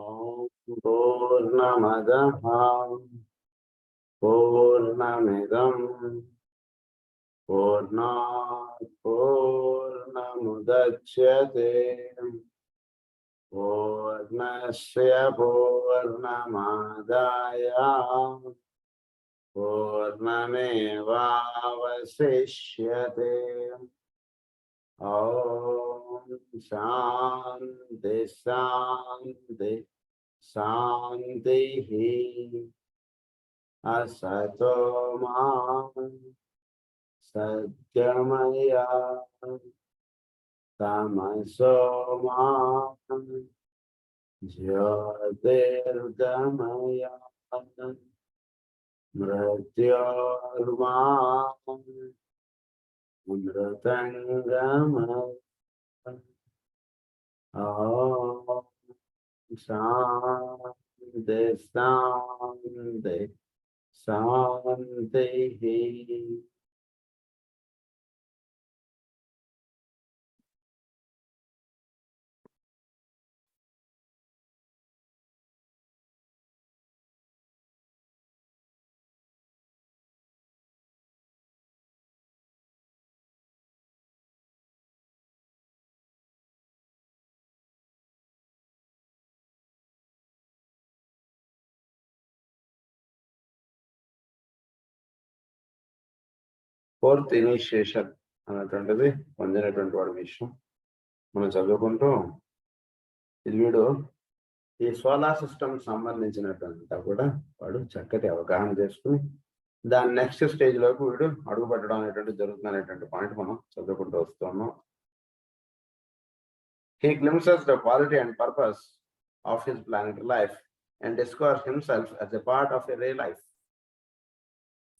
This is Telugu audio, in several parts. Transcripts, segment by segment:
ॐ पूर्णमदः पूर्णमिदं पूर्णात् पूर्णमुदच्यते पूर्णस्य पूर्णमादाय पूर्णमेवावशिष्यते। ॐ शान्ति शान्ति शान्तिः। असतो मा सद्गमय तमसो मा ज्योतिर्गमय मृत्योर्मा अमृतंगमय। ॐ शान्ति शान्ति शान्तिः। ఫోర్త్ ఇనిషియేషన్ అన్నటువంటిది పొందినటువంటి వాడి విషయం మనం చదువుకుంటూ ఇది వీడు ఈ సోలార్ సిస్టమ్ సంబంధించినటువంటి కూడా వాడు చక్కటి అవగాహన చేసుకుని దాని నెక్స్ట్ స్టేజ్ లోకి వీడు అడుగు పెట్టడం అనేటువంటి జరుగుతుంది అనేటువంటి పాయింట్ మనం చదువుకుంటూ వస్తున్నాం. He glimpses the quality and purpose of his planetary life and discovers himself as a part of a real life,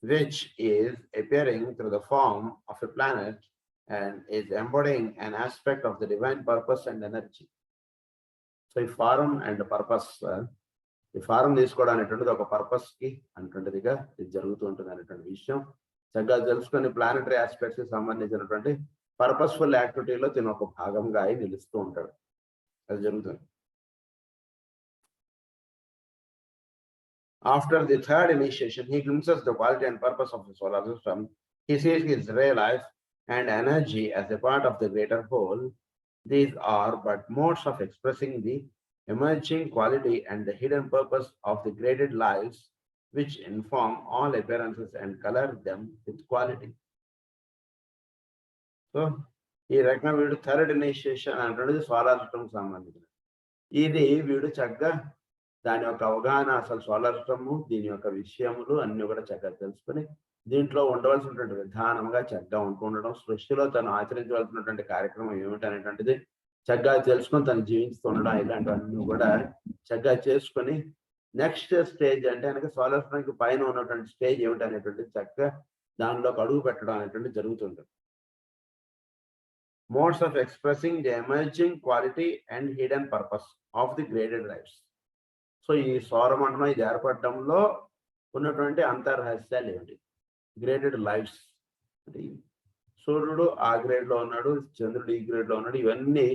which is appearing through the form of a planet and is embodying an aspect of the divine purpose and energy. So ఈ ఫారం అండ్ పర్పస్, ఈ ఫారం తీసుకోవడం అనేటువంటిది ఒక పర్పస్ కి అనేటువంటిదిగా ఇది జరుగుతూ ఉంటుంది అనేటువంటి విషయం చక్కగా తెలుసుకొని ప్లానటరీ ఆస్పెక్ట్స్ కి సంబంధించినటువంటి పర్పస్ఫుల్ యాక్టివిటీలో దీని ఒక భాగంగా అయి నిలుస్తూ ఉంటాడు. అది జరుగుతుంది. After the third initiation, he glimpses the quality and purpose of the solar system. He sees his real life and energy as a part of the greater whole. These are but modes of expressing the emerging quality and the hidden purpose of the graded lives, which inform all appearances and color them with quality. So, ఈ రకంగా వీడు థర్డ్ ఇనిషియేషన్ అంటున్నది సోలార్ సిస్టమ్ సంబంధించిన ఇది వీడు చక్కగా దాని యొక్క అవగాహన, అసలు సోలార్ సిస్టమ్ దీని యొక్క విషయములు అన్ని కూడా చక్కగా తెలుసుకుని దీంట్లో ఉండవలసినటువంటి విధానంగా చక్కగా ఉండడం, సృష్టిలో తను ఆచరించవలసినటువంటి కార్యక్రమం ఏమిటి అనేటువంటిది చక్కగా తెలుసుకొని తను జీవిస్తూ ఉండడం, ఇలాంటివన్నీ కూడా చక్కగా చేసుకొని నెక్స్ట్ స్టేజ్ అంటే కనుక సోలార్ సిస్టమ్కి పైన ఉన్నటువంటి స్టేజ్ ఏమిటి అనేటువంటిది చక్కగా దానిలోకి అడుగు పెట్టడం అనేటువంటి జరుగుతుంటుంది. Modes of expressing the emerging quality and hidden purpose of the graded lives. So ఈ సౌరమండలం ఇది ఏర్పడడంలో ఉన్నటువంటి అంతర్రహస్యాలు ఏమిటి? గ్రేడెడ్ లైఫ్స్ అంటే సూర్యుడు ఆ గ్రేడ్ లో ఉన్నాడు, చంద్రుడు ఈ గ్రేడ్ లో ఉన్నాడు, ఇవన్నీ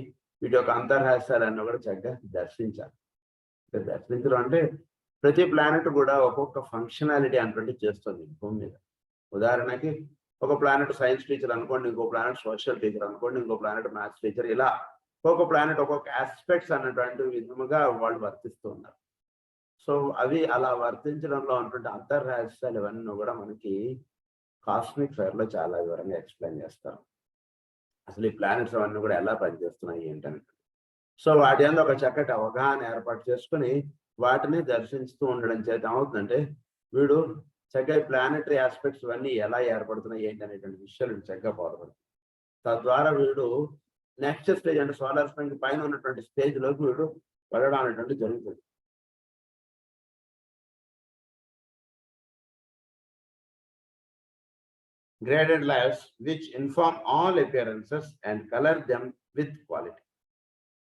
వీటి యొక్క అంతర్రహస్యాలన్నీ కూడా చక్కగా దర్శించాలి. దర్శించడం అంటే ప్రతి ప్లానెట్ కూడా ఒక్కొక్క ఫంక్షనాలిటీ అన్నటువంటి చేస్తుంది భూమి మీద. ఉదాహరణకి ఒక ప్లానెట్ సైన్స్ టీచర్ అనుకోండి, ఇంకో ప్లానెట్ సోషల్ టీచర్ అనుకోండి, ఇంకో ప్లానెట్ మ్యాథ్స్ టీచర్, ఇలా ఒక్కొక్క ప్లానెట్ ఒక్కొక్క ఆస్పెక్ట్స్ అన్నటువంటి విధముగా వాళ్ళు వర్తిస్తూ ఉన్నారు. సో అవి అలా వర్తించడంలో ఉన్నటువంటి అంతర్రహస్యాలు ఇవన్నీ కూడా మనకి కాస్మిక్ ఫైర్ లో చాలా వివరంగా ఎక్స్ప్లెయిన్ చేస్తారు. అసలు ఈ ప్లానెట్స్ అవన్నీ కూడా ఎలా పనిచేస్తున్నాయి ఏంటని. సో వాటి అందు ఒక చక్కటి అవగాహన ఏర్పాటు చేసుకుని వాటిని దర్శిస్తూ ఉండడం చేత ఏమవుతుందంటే వీడు చక్కగా ప్లానెటరీ ఆస్పెక్ట్స్ ఇవన్నీ ఎలా ఏర్పడుతున్నాయి ఏంటి అనేటువంటి విషయాలు చక్కగా బోధపడుతుంది. తద్వారా వీడు నెక్స్ట్ స్టేజ్ అంటే సోలార్ సిస్టమ్ పైన ఉన్నటువంటి స్టేజ్ లోకి వీడు వెళ్ళడం అనేటువంటి జరుగుతుంది. Graded lives which inform all appearances and color them with quality.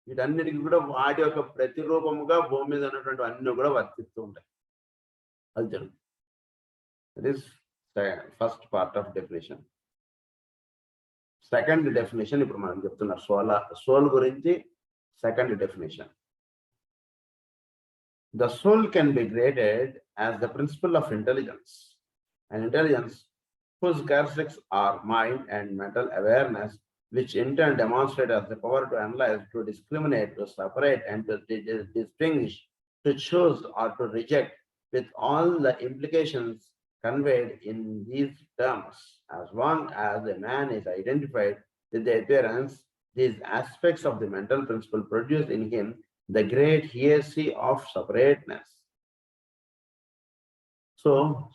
వీటన్నిటికీ కూడా వాటి యొక్క ప్రతిరూపముగా భూమి మీద ఉన్నటువంటి అన్ని కూడా వర్తిస్తూ ఉంటాయి. అది జరుగుతుంది. That is first part of definition. Second definition ఇప్పుడు మనం చెప్తున్నారు సోల్ గురించి. Second definition, The soul can be graded as the principle of intelligence, and intelligence whose characteristics are mind and mental awareness, which in turn demonstrate as the power to analyze, to discriminate, to separate, and to distinguish, to choose or to reject, with all the implications conveyed in these terms. As long as a man is identified with the appearance, these aspects of the mental principle produce in him the great hierarchy of separateness. So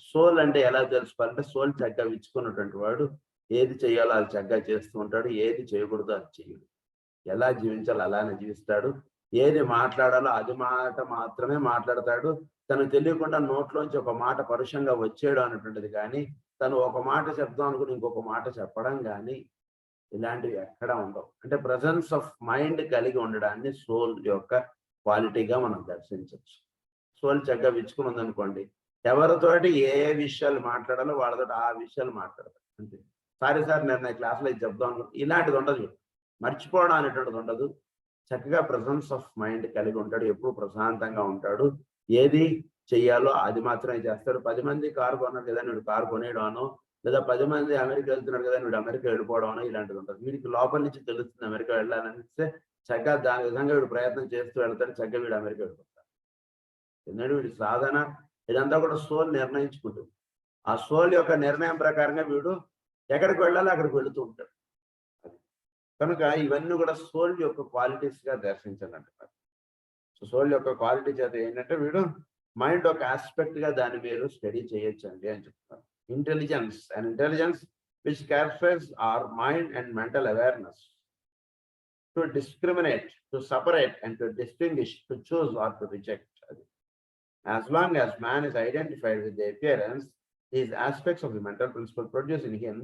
soul అంటే ఎలా తెలుసుకోవాలంటే, సోల్ చక్కగా విచ్చుకున్నటువంటి వాడు ఏది చేయాలో అది చక్కగా చేస్తూ ఉంటాడు, ఏది చేయకూడదో అది చేయడు, ఎలా జీవించాలో అలానే జీవిస్తాడు, ఏది మాట్లాడాలో అది మాట మాత్రమే మాట్లాడతాడు. తనకు తెలియకుండా నోట్లోంచి ఒక మాట పరుషంగా వచ్చేయడం అనేటువంటిది కానీ, తను ఒక మాట చెప్దాం అనుకుని ఇంకొక మాట చెప్పడం కానీ ఇలాంటివి ఎక్కడ ఉండవు. అంటే ప్రజెన్స్ ఆఫ్ మైండ్ కలిగి ఉండడాన్ని సోల్ యొక్క క్వాలిటీగా మనం దర్శించవచ్చు. సోల్ చక్కగా విచ్చుకుని ఉందనుకోండి, ఎవరితోటి ఏ ఏ విషయాలు మాట్లాడాలో వాళ్ళతో ఆ విషయాలు మాట్లాడతారు అంతే. సార్ నేను క్లాస్లో ఇది చెప్దాం అనుకో, ఇలాంటిది ఉండదు. మర్చిపోవడం అనేటువంటిది ఉండదు. చక్కగా ప్రజెన్స్ ఆఫ్ మైండ్ కలిగి ఉంటాడు, ఎప్పుడు ప్రశాంతంగా ఉంటాడు, ఏది చెయ్యాలో అది మాత్రమే చేస్తాడు. 10 మంది కారు కొన్నాడు కదా వీడు కారు కొనేయడానో, లేదా 10 మంది అమెరికా వెళ్తున్నాడు కదా వీడు అమెరికా వెళ్ళిపోవడం ఇలాంటిది ఉంటుంది. వీడికి లోపల నుంచి తెలుస్తుంది అమెరికా వెళ్ళాలనిస్తే చక్కగా దాని విధంగా వీడు ప్రయత్నం చేస్తూ వెళ్తాడు, చక్కగా వీడు అమెరికా వెళ్ళిపోతాడు. ఎందుకంటే వీడి సాధన ఇదంతా కూడా సోల్ నిర్ణయించుకుంటుంది. ఆ సోల్ యొక్క నిర్ణయం ప్రకారంగా వీడు ఎక్కడికి వెళ్ళాలో అక్కడికి వెళుతూ ఉంటాడు. కనుక ఇవన్నీ కూడా సోల్ యొక్క క్వాలిటీస్ గా దర్శించాలంటున్నారు. సో సోల్ యొక్క క్వాలిటీ చేత ఏంటంటే వీడు మైండ్ ఒక ఆస్పెక్ట్ గా దాన్ని మీరు స్టడీ చేయొచ్చండి అని చెప్తున్నారు. Intelligence and intelligence which characterize our mind and mental awareness to discriminate, to separate and to distinguish, to choose or to reject. As long as man is identified with the appearance, these aspects of the mental principle produce in him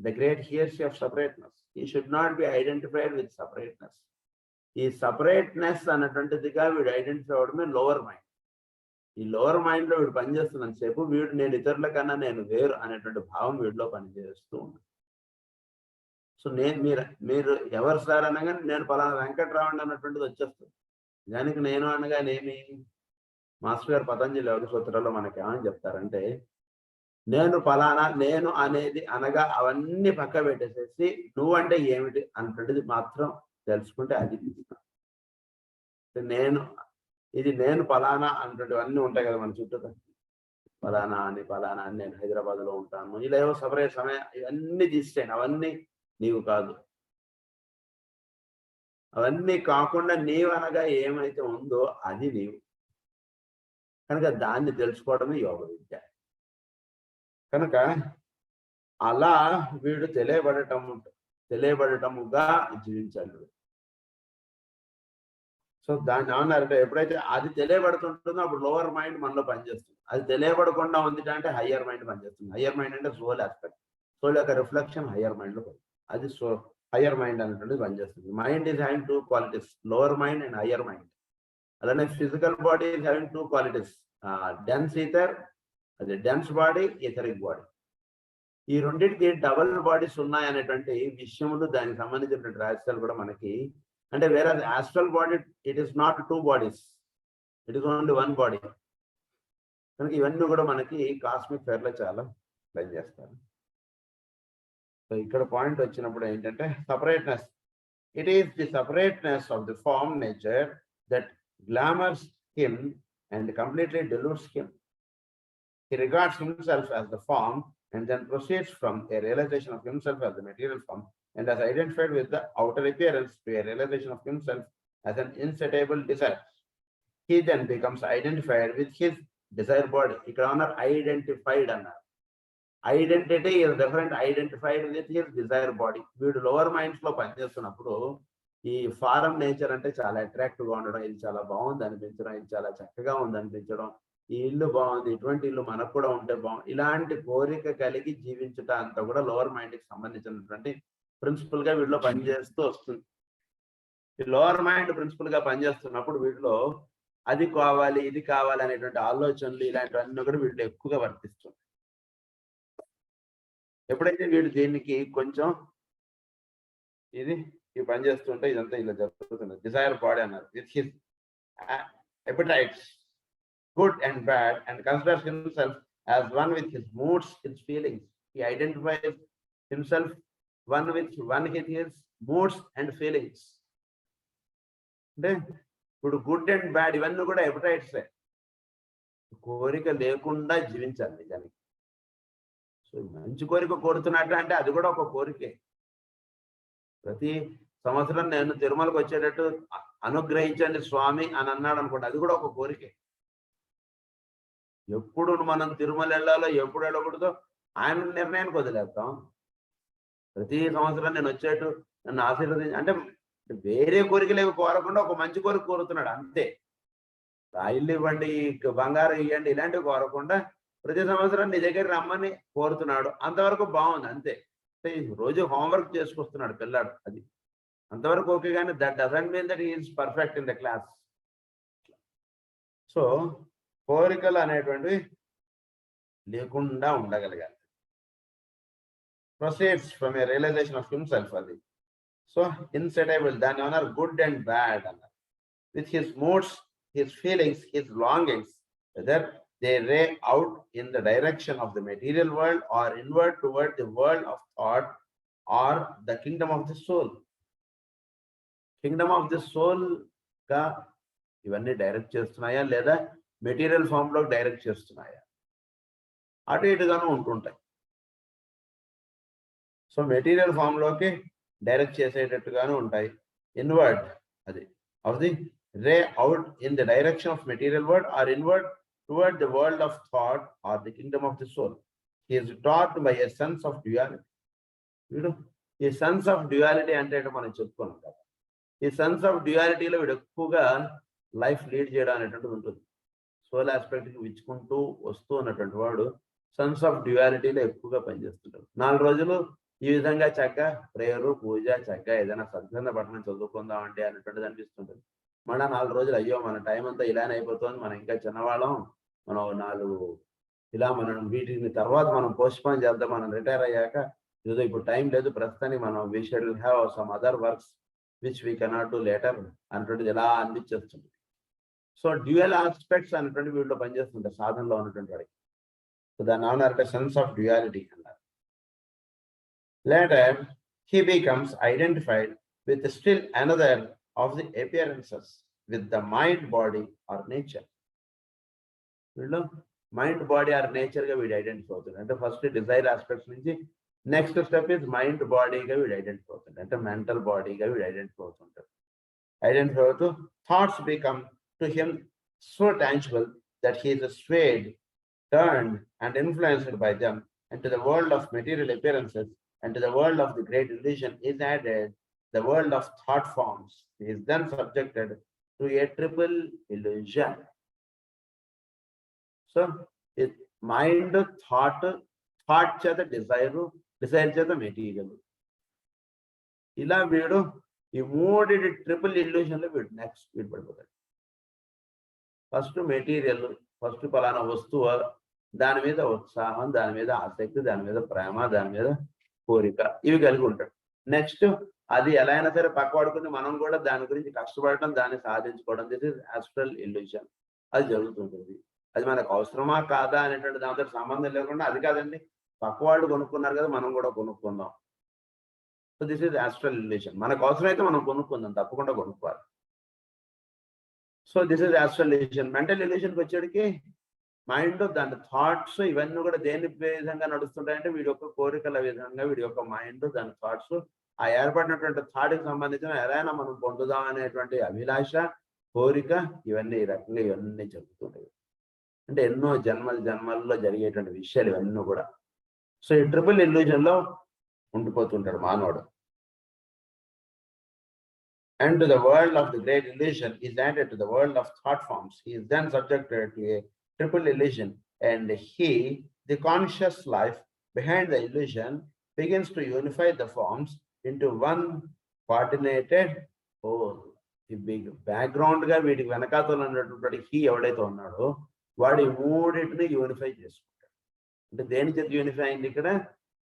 the great hierarchy of separateness. He should not be identified with separateness. ఈ సపరేట్నెస్ అన్నటువంటిదిగా వీడు ఐడెంటిఫై అవడమే లోవర్ మైండ్. ఈ లోవర్ మైండ్ లో వీడు పనిచేస్తున్నంత సేపు వీడు నేను ఇతరుల కన్నా నేను వేరు అనేటువంటి భావం వీడిలో పనిచేస్తూ ఉంది. సో మీరు ఎవరు సార్ అనగా నేను పలానా వెంకట్రావుని అన్నటువంటిది వచ్చేస్తుంది. దానికి నేను అనగానేమి, మాస్టర్ గారు పతంజలి యోగ సూత్రాల్లో మనకి ఏమని చెప్తారంటే, నేను పలానా, నేను అనేది అనగా అవన్నీ పక్క పెట్టేసేసి నువ్వంటే ఏమిటి అన్నటువంటిది మాత్రం తెలుసుకుంటే అది నేను పలానా అన్నటువంటివన్నీ ఉంటాయి కదా మన చుట్టూ. పలానా అని నేను హైదరాబాద్ లో ఉంటాను, ఇలా ఏవో సపరేట్ సమయం ఇవన్నీ తీసేయండి. అవన్నీ నీవు కాదు. అవన్నీ కాకుండా నీవనగా ఏమైతే ఉందో అది నీవు. కనుక దాన్ని తెలుసుకోవడమే యోగ విద్య. కనుక అలా వీడు తెలియబడటముగా జీవించాలి. సో దాన్ని ఏమన్నారంటే, ఎప్పుడైతే అది తెలియబడుతుంటుందో అప్పుడు లోవర్ మైండ్ మనలో పనిచేస్తుంది. అది తెలియబడకుండా ఉంది అంటే హయ్యర్ మైండ్ పనిచేస్తుంది. హయ్యర్ మైండ్ అంటే సోల్ ఆస్పెక్ట్. సోల్ యొక్క రిఫ్లెక్షన్ హయ్యర్ మైండ్ లో అది హయ్యర్ మైండ్ అనేటువంటిది పనిచేస్తుంది. Mind is having 2 qualities, lower mind and higher mind. అలానే physical body is having 2 qualities, dense ether, అది డెన్స్ బాడీ, ఈథరిక్ బాడీ. ఈ రెండింటికి డబల్ బాడీస్ ఉన్నాయి అనేటువంటి విషయములు, దానికి సంబంధించినటువంటి రహస్యాలు కూడా మనకి అంటే, వేరే astral body it is not 2 bodies, it is only 1 body. కనుక ఇవన్నీ కూడా మనకి కాస్మిక్ ఫేర్ లో చాలా ప్లే చేస్తారు. సో ఇక్కడ పాయింట్ వచ్చినప్పుడు ఏంటంటే separateness. It is the separateness of the form nature that glamours him and completely deludes him. He regards himself as the form and then proceeds from a realization of himself as the material form and as identified with the outer appearance to a realization of himself as an insatiable desire. He then becomes identified with his desire body. Ikkada annar identified annar. Identity is different, identified with his desire body. వీడు లోవర్ మైండ్స్ లో పనిచేస్తున్నప్పుడు ఈ ఫారం నేచర్ అంటే చాలా అట్రాక్టివ్ గా ఉండడం, ఇది చాలా బాగుంది అనిపించడం, ఇది చాలా చక్కగా ఉంది అనిపించడం, ఈ ఇల్లు బాగుంది, ఇటువంటి ఇల్లు మనకు కూడా ఉంటే బాగుంది, ఇలాంటి కోరిక కలిగి జీవించటం అంతా కూడా లోవర్ మైండ్ కి సంబంధించినటువంటి ప్రిన్సిపల్ గా వీటిలో పనిచేస్తూ వస్తుంది. ఈ లోవర్ మైండ్ ప్రిన్సిపల్ గా పనిచేస్తున్నప్పుడు వీటిలో అది కావాలి, ఇది కావాలి అనేటువంటి ఆలోచనలు ఇలాంటివన్నీ కూడా వీటిలో ఎక్కువగా వర్తిస్తుంది. ఎప్పుడైతే వీడు దీనికి కొంచెం ఇది పని చేస్తుంటే ఇదంతా ఇలా జరుగుతుంది. డిజైర్ బాడీ అన్నారు with his appetites good and bad and considers himself as one with his moods, his feelings. He identifies himself one with his moods and feelings. అంటే ఇప్పుడు గుడ్ అండ్ బ్యాడ్ ఇవన్నీ కూడా ఎపటైట్సే, కోరిక లేకుండా జీవించాలి నిజానికి. సో మంచి కోరిక కోరుతున్నట్టు అంటే అది కూడా ఒక కోరికే. ప్రతి సంవత్సరం నేను తిరుమలకు వచ్చేటట్టు అనుగ్రహించండి స్వామి అని అన్నాడు అనుకోండి, అది కూడా ఒక కోరికే. ఎప్పుడు మనం తిరుమల వెళ్ళాలో ఎప్పుడు వెళ్ళకూడదో ఆయన నిర్ణయానికి వదిలేస్తాం. ప్రతి సంవత్సరం నేను వచ్చేట్టు నన్ను ఆశీర్వదించి అంటే వేరే కోరికలేవి కోరకుండా ఒక మంచి కోరిక కోరుతున్నాడు అంతే. ఇల్లు ఇవ్వండి, బంగారం ఇవ్వండి, ఇలాంటివి కోరకుండా ప్రతి సంవత్సరం నీ దగ్గర రమ్మని కోరుతున్నాడు. అంతవరకు బాగుంది అంతే. రోజు హోంవర్క్ చేసుకొస్తున్నాడు పిల్లాడు, అది అంతవరకు ఓకే. కానీ that doesn't mean that he is perfect in the class. So కోరికలు అనేటువంటివి లేకుండా ఉండగలగాలి. Proceeds from a realization of himself అది. సో ఇన్సెటైబుల్, దాని అన్నారు గుడ్ అండ్ బ్యాడ్ అన్నారు. With his moods, his feelings, his longings, whether they ray out in the direction of the material world or inward toward the world of thought or the kingdom of the soul. Kingdom of the soul ka ivanni direct chestunaya leda material form lo direct chestunaya, atu ituganu untuntayi. So material form loki direct chesetatuganu untayi. Inward adi of the ray out in the direction of material world or inward toward the world of thought or the kingdom of the soul. He is taught by a sense of duality. You know, a sense of duality ante మనం చెప్పుకున్నాం కదా. ఈ సెన్స్ ఆఫ్ డ్యూయాలిటీలో వీడు ఎక్కువగా లైఫ్ లీడ్ చేయడం అనేటువంటిది ఉంటుంది. సోల్ ఆస్పెక్ట్కి విచ్చుకుంటూ వస్తూ ఉన్నటువంటి వాడు సెన్స్ ఆఫ్ డ్యూయాలిటీలో ఎక్కువగా పనిచేస్తుంటాడు. 4 రోజులు ఈ విధంగా చక్కగా ప్రేయరు, పూజ, చక్కగా ఏదైనా సద్గంధ పఠనం చదువుకుందామంటే అనేటువంటిది అనిపిస్తుంటుంది. మళ్ళీ 4 రోజులు అయ్యో మన టైం అంతా ఇలానే అయిపోతుంది, మనం ఇంకా చిన్నవాళ్ళం, మనం 4 ఇలా మనం వీటిని తర్వాత మనం పోస్ట్పోన్ చేద్దాం, మనం రిటైర్ అయ్యాక ఏదో ఇప్పుడు టైం లేదు ప్రస్తుతానికి, మనం we should have some other works which we cannot do later అనేటువంటిది ఎలా అనిపించేస్తుంది. సో డ్యూయల్ ఆస్పెక్ట్స్ అనేటువంటి వీటిలో పనిచేస్తుంటాయి సాధనలో ఉన్నటువంటి వాడికి. సో దాన్ని ఏమన్నారంటే సెన్స్ ఆఫ్ డ్యూయాలిటీ అన్నారు. Later he becomes identified with still another of the appearances with the mind, body or nature. వీళ్ళు మైండ్, బాడీ ఆర్ నేచర్ గా వీడు ఐడెంటిఫై అవుతుంది. అంటే ఫస్ట్ డిజైర్ ఆస్పెక్ట్స్ నుంచి నెక్స్ట్ స్టెప్ ఇస్ మైండ్ బాడీగా వీడు ఐడెంటిఫై అవుతుంది. అంటే మెంటల్ బాడీగా వీడు ఐడెంటిఫై అవుతుంటాడు. ఐడెంటిఫై అవుతూ thoughts become to him so tangible that he is swayed, turned and influenced by them, and to the world of material appearances and to the world of the great illusion is added the world of thought forms. He is then subjected to a triple illusion. So it mind, thought cheta desire cheta material, ila veedu ee mooded triple illusion lo veedu next veedu padipotadu. First material, first palana vastuva, దాని మీద ఉత్సాహం, దాని మీద ఆసక్తి, దాని మీద ప్రేమ, దాని మీద కోరిక, ఇవి కలిగి ఉంటాడు. నెక్స్ట్ అది ఎలా అయినా సరే పక్కవాడుకుని మనం కూడా దాని గురించి కష్టపడటం, దాన్ని సాధించుకోవడం, దిస్ ఇస్ ఆస్ట్రల్ ఇల్యూషన్. అది జరుగుతుంటుంది. అది మనకు అవసరమా కాదా అనేటువంటి దాంతో సంబంధం లేకుండా, అది కాదండి పక్కవాళ్ళు కొనుక్కున్నారు కదా మనం కూడా కొనుక్కుందాం. So this is astral illusion. మనకు అవసరమైతే మనం కొనుక్కుందాం, తప్పకుండా కొనుక్కోవాలి. So this is astral illusion. Mental ఇల్యూషన్కి వచ్చేటికి మైండ్, దాని థాట్స్ ఇవన్నీ కూడా దేని విధంగా నడుస్తుంటాయంటే వీడి యొక్క కోరికల విధంగా వీడి యొక్క మైండ్, దాని థాట్స్, ఆ ఏర్పడినటువంటి థాట్కి సంబంధించిన ఎలా మనం పొందుదాం అనేటువంటి అభిలాష, కోరిక, ఇవన్నీ ఈ రకంగా ఇవన్నీ జరుగుతుంటాయి. అంటే ఎన్నో జన్మల్లో జరిగేటువంటి విషయాలు ఇవన్నీ కూడా. సో ఈ ట్రిపుల్ ఇల్యూజన్ లో ఉండిపోతుంటాడు మానవుడు. And to the world of the great illusion is added to the world of thought forms. He is then subjected to a triple illusion, and he, the conscious life behind the illusion, begins to unify the forms into one coordinated whole. ఈ బిగ్ బ్యాక్గ్రౌండ్ గా వీటికి వెనకాతలు ఉన్నటువంటి హీ ఎవడైతే ఉన్నాడో వాడి మూడింటిని యూనిఫై చేసుకుంటాడు. అంటే దేని చేత యూనిఫై అయింది ఇక్కడ?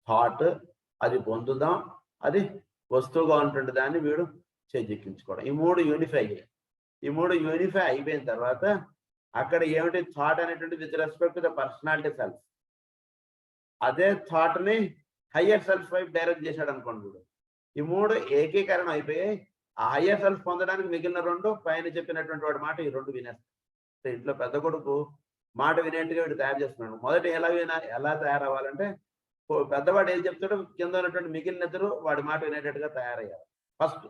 థాట్, అది పొందుదాం, అది వస్తువుగా ఉంటుంది, దాన్ని వీడు చేజిక్కించుకోవడం. ఈ మూడు యూనిఫై అయ్యాయి. ఈ మూడు యూనిఫై అయిపోయిన తర్వాత అక్కడ ఏమిటి థాట్ అనేటువంటి with respect to the personality self. అదే థాట్ ని హయ్యర్ సెల్ఫ్ వైపు డైరెక్ట్ చేశాడు అనుకోండి. వీడు ఈ మూడు ఏకీకరణ అయిపోయి ఆ హయ్యర్ సెల్ఫ్ పొందడానికి మిగిలిన రెండు పైన చెప్పినటువంటి వాడి మాట ఈ రెండు వినేస్తాయి. ఇంట్లో పెద్ద కొడుకు మాట వినేట్టుగా వీడు తయారు చేస్తున్నాడు. మొదట ఎలా తయారవ్వాలంటే పెద్దవాడు ఏం చెప్తాడో కింద ఉన్నటువంటి మిగిలిన ఇద్దరు వాడి మాట వినేటట్టుగా తయారయ్యారు. ఫస్ట్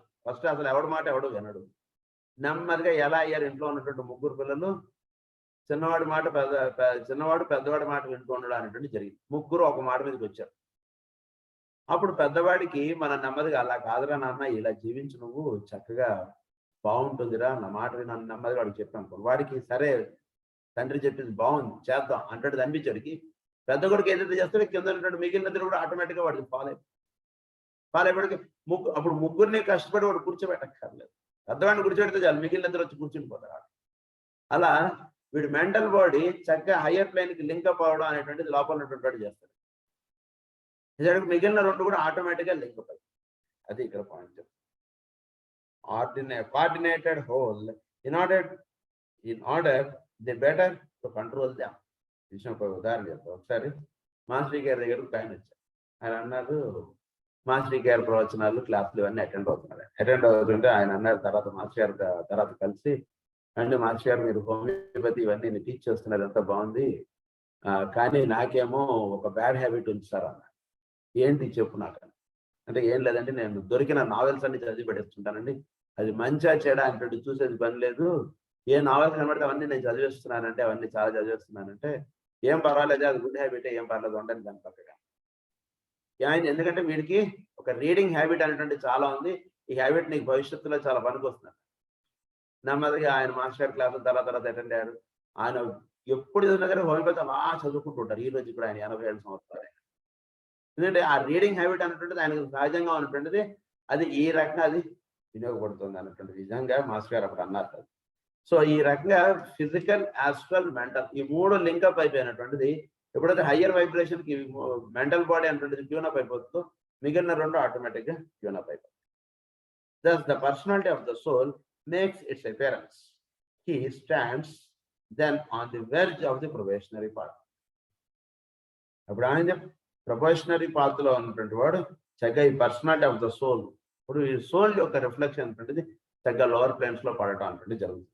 అసలు ఎవడి మాట ఎవడు వినడు. నెమ్మదిగా ఎలా అయ్యారు ఇంట్లో ఉన్నటువంటి ముగ్గురు పిల్లలు, చిన్నవాడు పెద్దవాడి మాట వింటూ ఉండడం అనేటువంటి జరిగింది. ముగ్గురు ఒక మాట మీదకి వచ్చారు. అప్పుడు పెద్దవాడికి మన నెమ్మదిగా అలా కాదురా నాన్న, ఇలా జీవించు, నువ్వు చక్కగా బాగుంటుందిరా, నా మాట విని నెమ్మదిగా వాడికి చెప్పాను. వాడికి సరే తండ్రి చెప్పింది బాగుంది చేద్దాం అంటాడు అనిపించాడికి. పెద్ద కొడుకు ఏదైతే చేస్తాడో కింద ఉన్నటువంటి మిగిలిన కూడా ఆటోమేటిక్గా వాడికి ఫాలో అయిపోయాడికి. అప్పుడు ముగ్గురిని కష్టపడి వాడు కూర్చోబెట్టక్కర్లేదు. పెద్దవాడిని కూర్చోబెడితే చాలు, మిగిలిన ఇద్దరు వచ్చి కూర్చుని పోతారు. అలా వీడు మెంటల్ బాడీ చక్కగా హయ్యర్ ప్లేన్కి లింకప్ అవడం అనేటువంటిది లోపల ఉన్నటువంటి వాడు చేస్తాడు. మిగిలిన రెండు కూడా ఆటోమేటిక్గా లింకప్ అవుతాయి. అది ఇక్కడ point. Coordinated whole in order the better to control them. విషయం ఒక ఉదాహరణ చెప్తాను. ఒకసారి మాస్టర్ గారి దగ్గరకు పైన వచ్చారు. ఆయన అన్నారు, మాస్టర్ గారి ప్రవచనాలు క్లాసులు ఇవన్నీ అటెండ్ అవుతుంటే ఆయన అన్నారు మాస్టర్ గారు తర్వాత కలిసి, అంటే మాస్టర్ గారు మీరు హోమియోపతి ఇవన్నీ టీచ్ చేస్తున్నారు, అంతా బాగుంది, కానీ నాకేమో ఒక బ్యాడ్ హ్యాబిట్ ఉంది సార్ అన్న. ఏంటి చెప్పు నాకు. అంటే ఏం లేదండి, నేను దొరికిన నావెల్స్ అన్ని చదివి పెట్టేస్తుంటానండి, అది మంచిగా చెడా అంటే చూసేది పని లేదు, ఏ నావెల్స్ కనబడితే అవన్నీ నేను చదివేస్తున్నానంటే అవన్నీ చాలా చదివేస్తున్నానంటే ఏం పర్వాలేదు, అది గుడ్ హ్యాబిట్, ఏం పర్లేదు ఉండని దాని పక్కగా. ఎందుకంటే వీడికి ఒక రీడింగ్ హ్యాబిట్ అనేటువంటి చాలా ఉంది, ఈ హ్యాబిట్ నీకు భవిష్యత్తులో చాలా పనికొస్తుంది. నెమ్మదిగా ఆయన మాస్టర్ క్లాసులు తర్వాత అటెండ్ అయ్యారు. ఆయన ఎప్పుడు చదివినా కానీ హోమియోపతి అలా చదువుకుంటుంటారు. ఈ రోజు కూడా ఆయన 87 సంవత్సరాలు. ఎందుకంటే ఆ రీడింగ్ హ్యాబిట్ అనేటువంటిది ఆయనకు సహజంగా ఉన్నటువంటిది, అది ఈ రకంగా అది వినియోగపడుతుంది అన్నటువంటి విధంగా మాస్టర్ గారు అప్పుడు అన్నారు. సో ఈ రకంగా ఫిజికల్, ఆస్ట్రల్, మెంటల్ ఈ మూడు లింకప్ అయిపోయినటువంటిది ఎప్పుడైతే హయ్యర్ వైబ్రేషన్ కి మెంటల్ బాడీ అనేటువంటిది ట్యూనప్ అయిపోతుందో మిగిలిన రెండు ఆటోమేటిక్గా ట్యూనప్ అయిపోతుంది. Thus the personality of the soul makes its appearance. He stands then on the verge of the probationary path. అప్పుడు ఆయన ప్రొబేషనరీ పాత్ లో ఉన్నటువంటి వాడు చక్కగా ఈ పర్సనాలిటీ ఆఫ్ ద సోల్, ఇప్పుడు ఈ సోల్ యొక్క రిఫ్లెక్షన్ అనేటువంటిది చక్కగా లోవర్ ప్లేన్స్ లో పడటం అనేటువంటి జరుగుతుంది.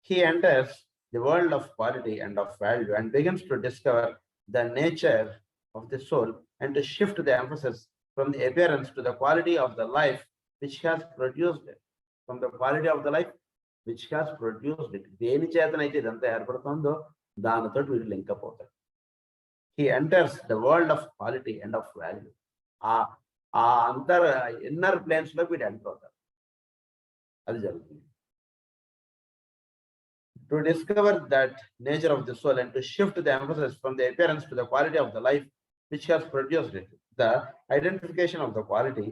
He enters the world of quality and of value and begins to discover the nature of the soul and to shift the emphasis from the appearance to the quality of the life which has produced it. From the quality of the life which has produced it. దేని చేతనైతే ఇదంతా ఏర్పడుతుందో దానితో వీడు లింకప్ అవుతాడు. He enters the world of quality and of value. ఆ ఇన్నర్ ప్లేన్స్ లో వీడు ఎంటర్ అవుతాడు. అది జరుగుతుంది. To discover that nature of the soul and to shift the emphasis from the appearance to the quality of the life which has produced it. The identification of the quality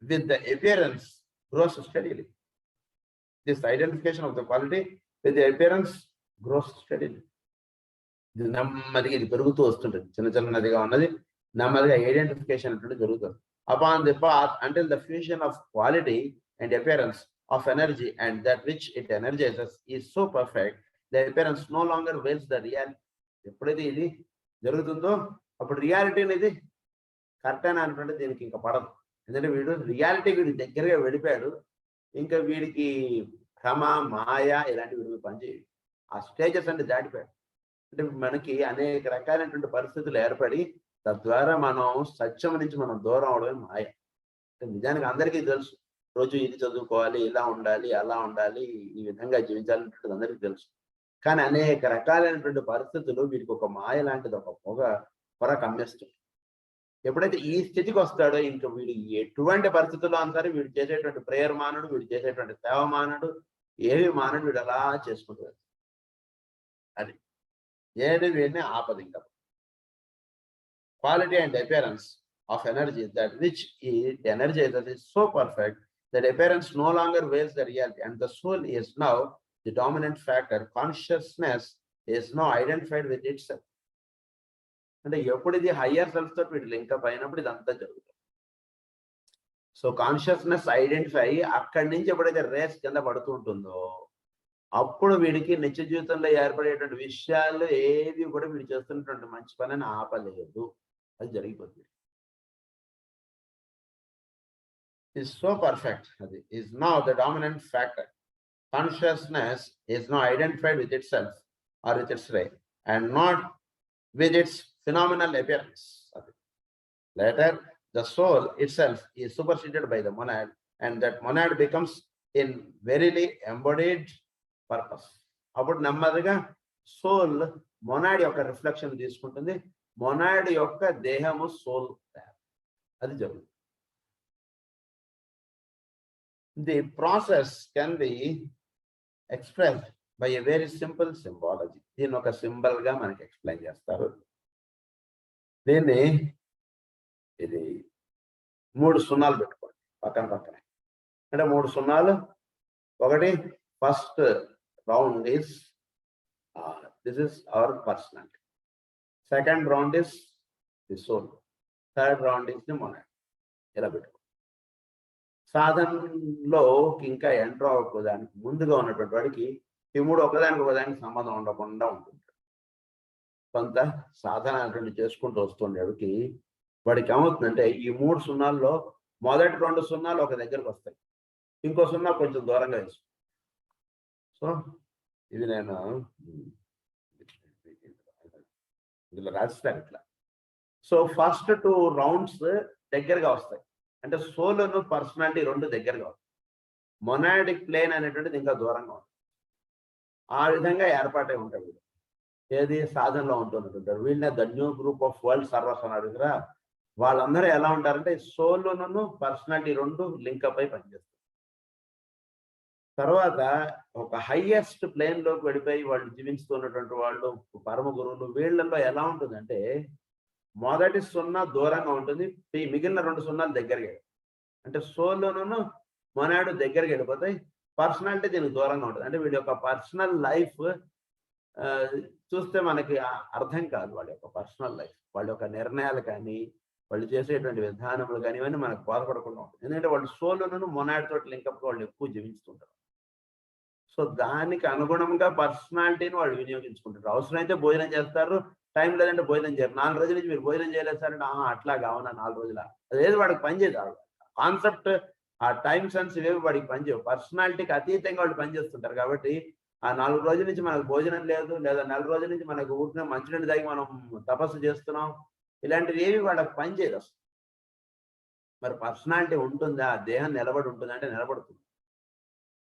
with the appearance grows steadily. This identification of the quality with the appearance grows steadily. ఇది నెమ్మదిగా ఇది పెరుగుతూ వస్తుంటుంది. చిన్నదిగా ఉన్నది నెమ్మదిగా ఐడెంటిఫికేషన్ అంటే జరుగుతుంది. Upon the path until the fusion of quality and appearance of energy and that which it energizes is so perfect, the appearance no longer veils the reality. ఎప్పుడైతే ఇది జరుగుతుందో అప్పుడు రియాలిటీ అనేది కరెక్ట్ అని అనుకుంటే దీనికి ఇంకా పడదు. ఎందుకంటే వీడు రియాలిటీ వీడి దగ్గరగా వెళ్ళిపోయాడు. ఇంకా వీడికి భ్రమ, మాయ ఇలాంటి వీడికి పనిచేయడు. ఆ స్టేజెస్ అంటే దాటిపోయాడు. అంటే మనకి అనేక రకాలైనటువంటి పరిస్థితులు ఏర్పడి తద్వారా మనం సత్యం నుంచి మనం దూరం అవడమే మాయ. నిజానికి అందరికీ తెలుసు, రోజు ఇది చదువుకోవాలి, ఇలా ఉండాలి, అలా ఉండాలి, ఈ విధంగా జీవించాలనేటువంటిది అందరికీ తెలుసు. కానీ అనేక రకాలైనటువంటి పరిస్థితులు వీడికి ఒక మాయ లాంటిది, ఒక పొర కమ్మేస్తుంది. ఎప్పుడైతే ఈ స్థితికి వస్తాడో ఇంకా వీడు ఎటువంటి పరిస్థితుల్లో అంటారు వీడు చేసేటువంటి ప్రేయర్ మానడు, వీడు చేసేటువంటి సేవ మానడు, ఏవి మానడు, వీడు అలా చేసుకుంటాడు. అది ఏది వీడిని ఆపదు. ఇంకా quality and appearance of energy that which it energizes is so perfect that appearance no longer veils the reality and the soul is now the dominant factor. Consciousness is now identified with itself. అంటే ఎప్పుడు ఇది హయ్యర్ సెల్ఫ్ తో వీటి లింకప్ అయినప్పుడు ఇదంతా జరుగుతుంది. సో కాన్షియస్నెస్ ఐడెంటిఫై అక్కడి నుంచి ఎప్పుడైతే రేస్ కింద పడుతూ ఉంటుందో అప్పుడు వీడికి నిత్య జీవితంలో ఏర్పడేటువంటి విషయాలు ఏవి కూడా వీడు చేస్తున్నటువంటి మంచి పనిని ఆపలేదు. అది జరిగిపోతుంది. is so perfect. Is now the dominant factor. Consciousness is now identified with itself or with its ray and not with its phenomenal appearance. Later, the soul itself is superseded by the monad, and that monad becomes in verily embodied purpose. అప్పుడు నెమ్మదిగా సోల్ మొనాడ్ యొక్క రిఫ్లెక్షన్ తీసుకుంటుంది. మొనాడ్ యొక్క దేహము సోల్ అది జరుగుతుంది. The process can be expressed by a very simple symbology. దీన్ని ఒక సింబల్ గా మనకి ఎక్స్ప్లెయిన్ చేస్తారు. దీన్ని ఇది 3 సున్నాలు పెట్టుకోండి పక్కన పక్కనే. అంటే 3 సున్నాలు. ఒకటి first round is this is our personality. Second round is the soul. Third round is the monad. ఇలా పెట్టుకోండి. సాధనలో ఇంకా ఎంటర్ అవ్వకపోదానికి ముందుగా ఉన్నటువంటి వాడికి ఈ 3 ఒకదానికి సంబంధం ఉండకుండా ఉంటుంది. కొంత సాధన అనేటువంటి చేసుకుంటూ వస్తుండేవాడికి వాడికి ఏమవుతుందంటే ఈ 3 సున్నాల్లో మొదటి 2 సున్నాలు ఒక దగ్గరకు వస్తాయి, ఇంకో సున్నా కొంచెం దూరంగా వేసు. సో ఇది నేను ఇందులో రాస్తాను ఇట్లా. సో ఫస్ట్ 2 రౌండ్స్ దగ్గరగా వస్తాయి. అంటే సోల్ పర్సనాలిటీ 2 దగ్గరగా వస్తాయి. మొనాడిక్ ప్లేన్ అనేటువంటిది ఇంకా దూరంగా ఉంటుంది. ఆ విధంగా ఏర్పాటై ఉంటాడు వీడు. ఏది సాధనలో ఉంటున్నట్టుంటారు. వీళ్ళనే the new group of world servers అన్నాడు కదా. వాళ్ళందరూ ఎలా ఉంటారంటే సోల్ను పర్సనాలిటీ 2 లింకప్ అయి పనిచేస్తారు. తర్వాత ఒక హైయెస్ట్ ప్లేన్ లోకి వెళ్ళిపోయి వాళ్ళు జీవిస్తున్నటువంటి వాళ్ళు పరమ గురువులు. వీళ్ళల్లో ఎలా ఉంటుందంటే మొదటి 0 దూరంగా ఉంటుంది, మిగిలిన 2 సున్నాలు దగ్గరగా. అంటే సోల్లోనూ మొనాడు దగ్గరికి వెళ్ళిపోతాయి. పర్సనాలిటీ దీనికి దూరంగా ఉంటుంది. అంటే వీడి యొక్క పర్సనల్ లైఫ్ చూస్తే మనకి అర్థం కాదు. వాళ్ళ యొక్క పర్సనల్ లైఫ్, వాళ్ళ యొక్క నిర్ణయాలు కానీ, వాళ్ళు చేసేటువంటి విధానములు కానీ ఇవన్నీ మనకు బాధపడకుండా ఉంటుంది. ఎందుకంటే వాళ్ళు సోల్లోనూ మొనాడు తోటి లింకప్ వాళ్ళు ఎక్కువ జీవిస్తుంటారు. సో దానికి అనుగుణంగా పర్సనాలిటీని వాళ్ళు వినియోగించుకుంటారు. అవసరమైతే భోజనం చేస్తారు, టైం లేదంటే భోజనం చేయరు. 4 రోజుల నుంచి మీరు భోజనం చేయలేదు సార్ అంటే అట్లా కావునా 4 రోజుల అదేది వాడికి పనిచేయదు. కాన్సెప్ట్ ఆ టైం సెన్స్ ఇవేవి వాడికి పనిచేయవు. పర్సనాలిటీకి అతీతంగా వాళ్ళు పనిచేస్తుంటారు. కాబట్టి ఆ 4 రోజుల నుంచి మనకు భోజనం లేదు, లేదా 4 రోజుల నుంచి మనకు ఊరిన మంచినీళ్ళు తాగి మనం తపస్సు చేస్తున్నాం, ఇలాంటివి ఏవి వాళ్ళకి పనిచేయదు అసలు. మరి పర్సనాలిటీ ఉంటుందా, దేహం నిలబడి ఉంటుందా అంటే నిలబడుతుంది.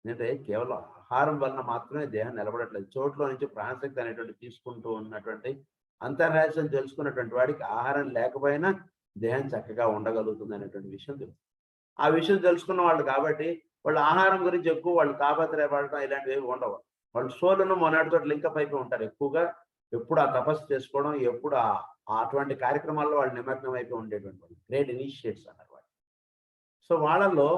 ఎందుకంటే కేవలం ఆహారం వలన మాత్రమే దేహం నిలబడట్లేదు. చోట్లో నుంచి ప్రాణశక్తి అనేటువంటి తీసుకుంటూ ఉన్నటువంటి అంతర్రహస్యం తెలుసుకున్నటువంటి వాడికి ఆహారం లేకపోయినా దేహం చక్కగా ఉండగలుగుతుంది అనేటువంటి విషయం తెలుసు. ఆ విషయం తెలుసుకున్న వాళ్ళు కాబట్టి వాళ్ళు ఆహారం గురించి ఎక్కువ వాళ్ళు తాపత్రయపడటం ఇలాంటివి ఉండవు. వాళ్ళు సోలును మొన్నటితో లింకప్ అయిపోయి ఉంటారు. ఎక్కువగా ఎప్పుడు ఆ తపస్సు చేసుకోవడం, ఎప్పుడు అటువంటి కార్యక్రమాల్లో వాళ్ళు నిమగ్నం అయిపోయి ఉండేటువంటి వాళ్ళు గ్రేట్ ఇనిషియేట్స్ అన్నారు వాళ్ళు. సో వాళ్ళల్లో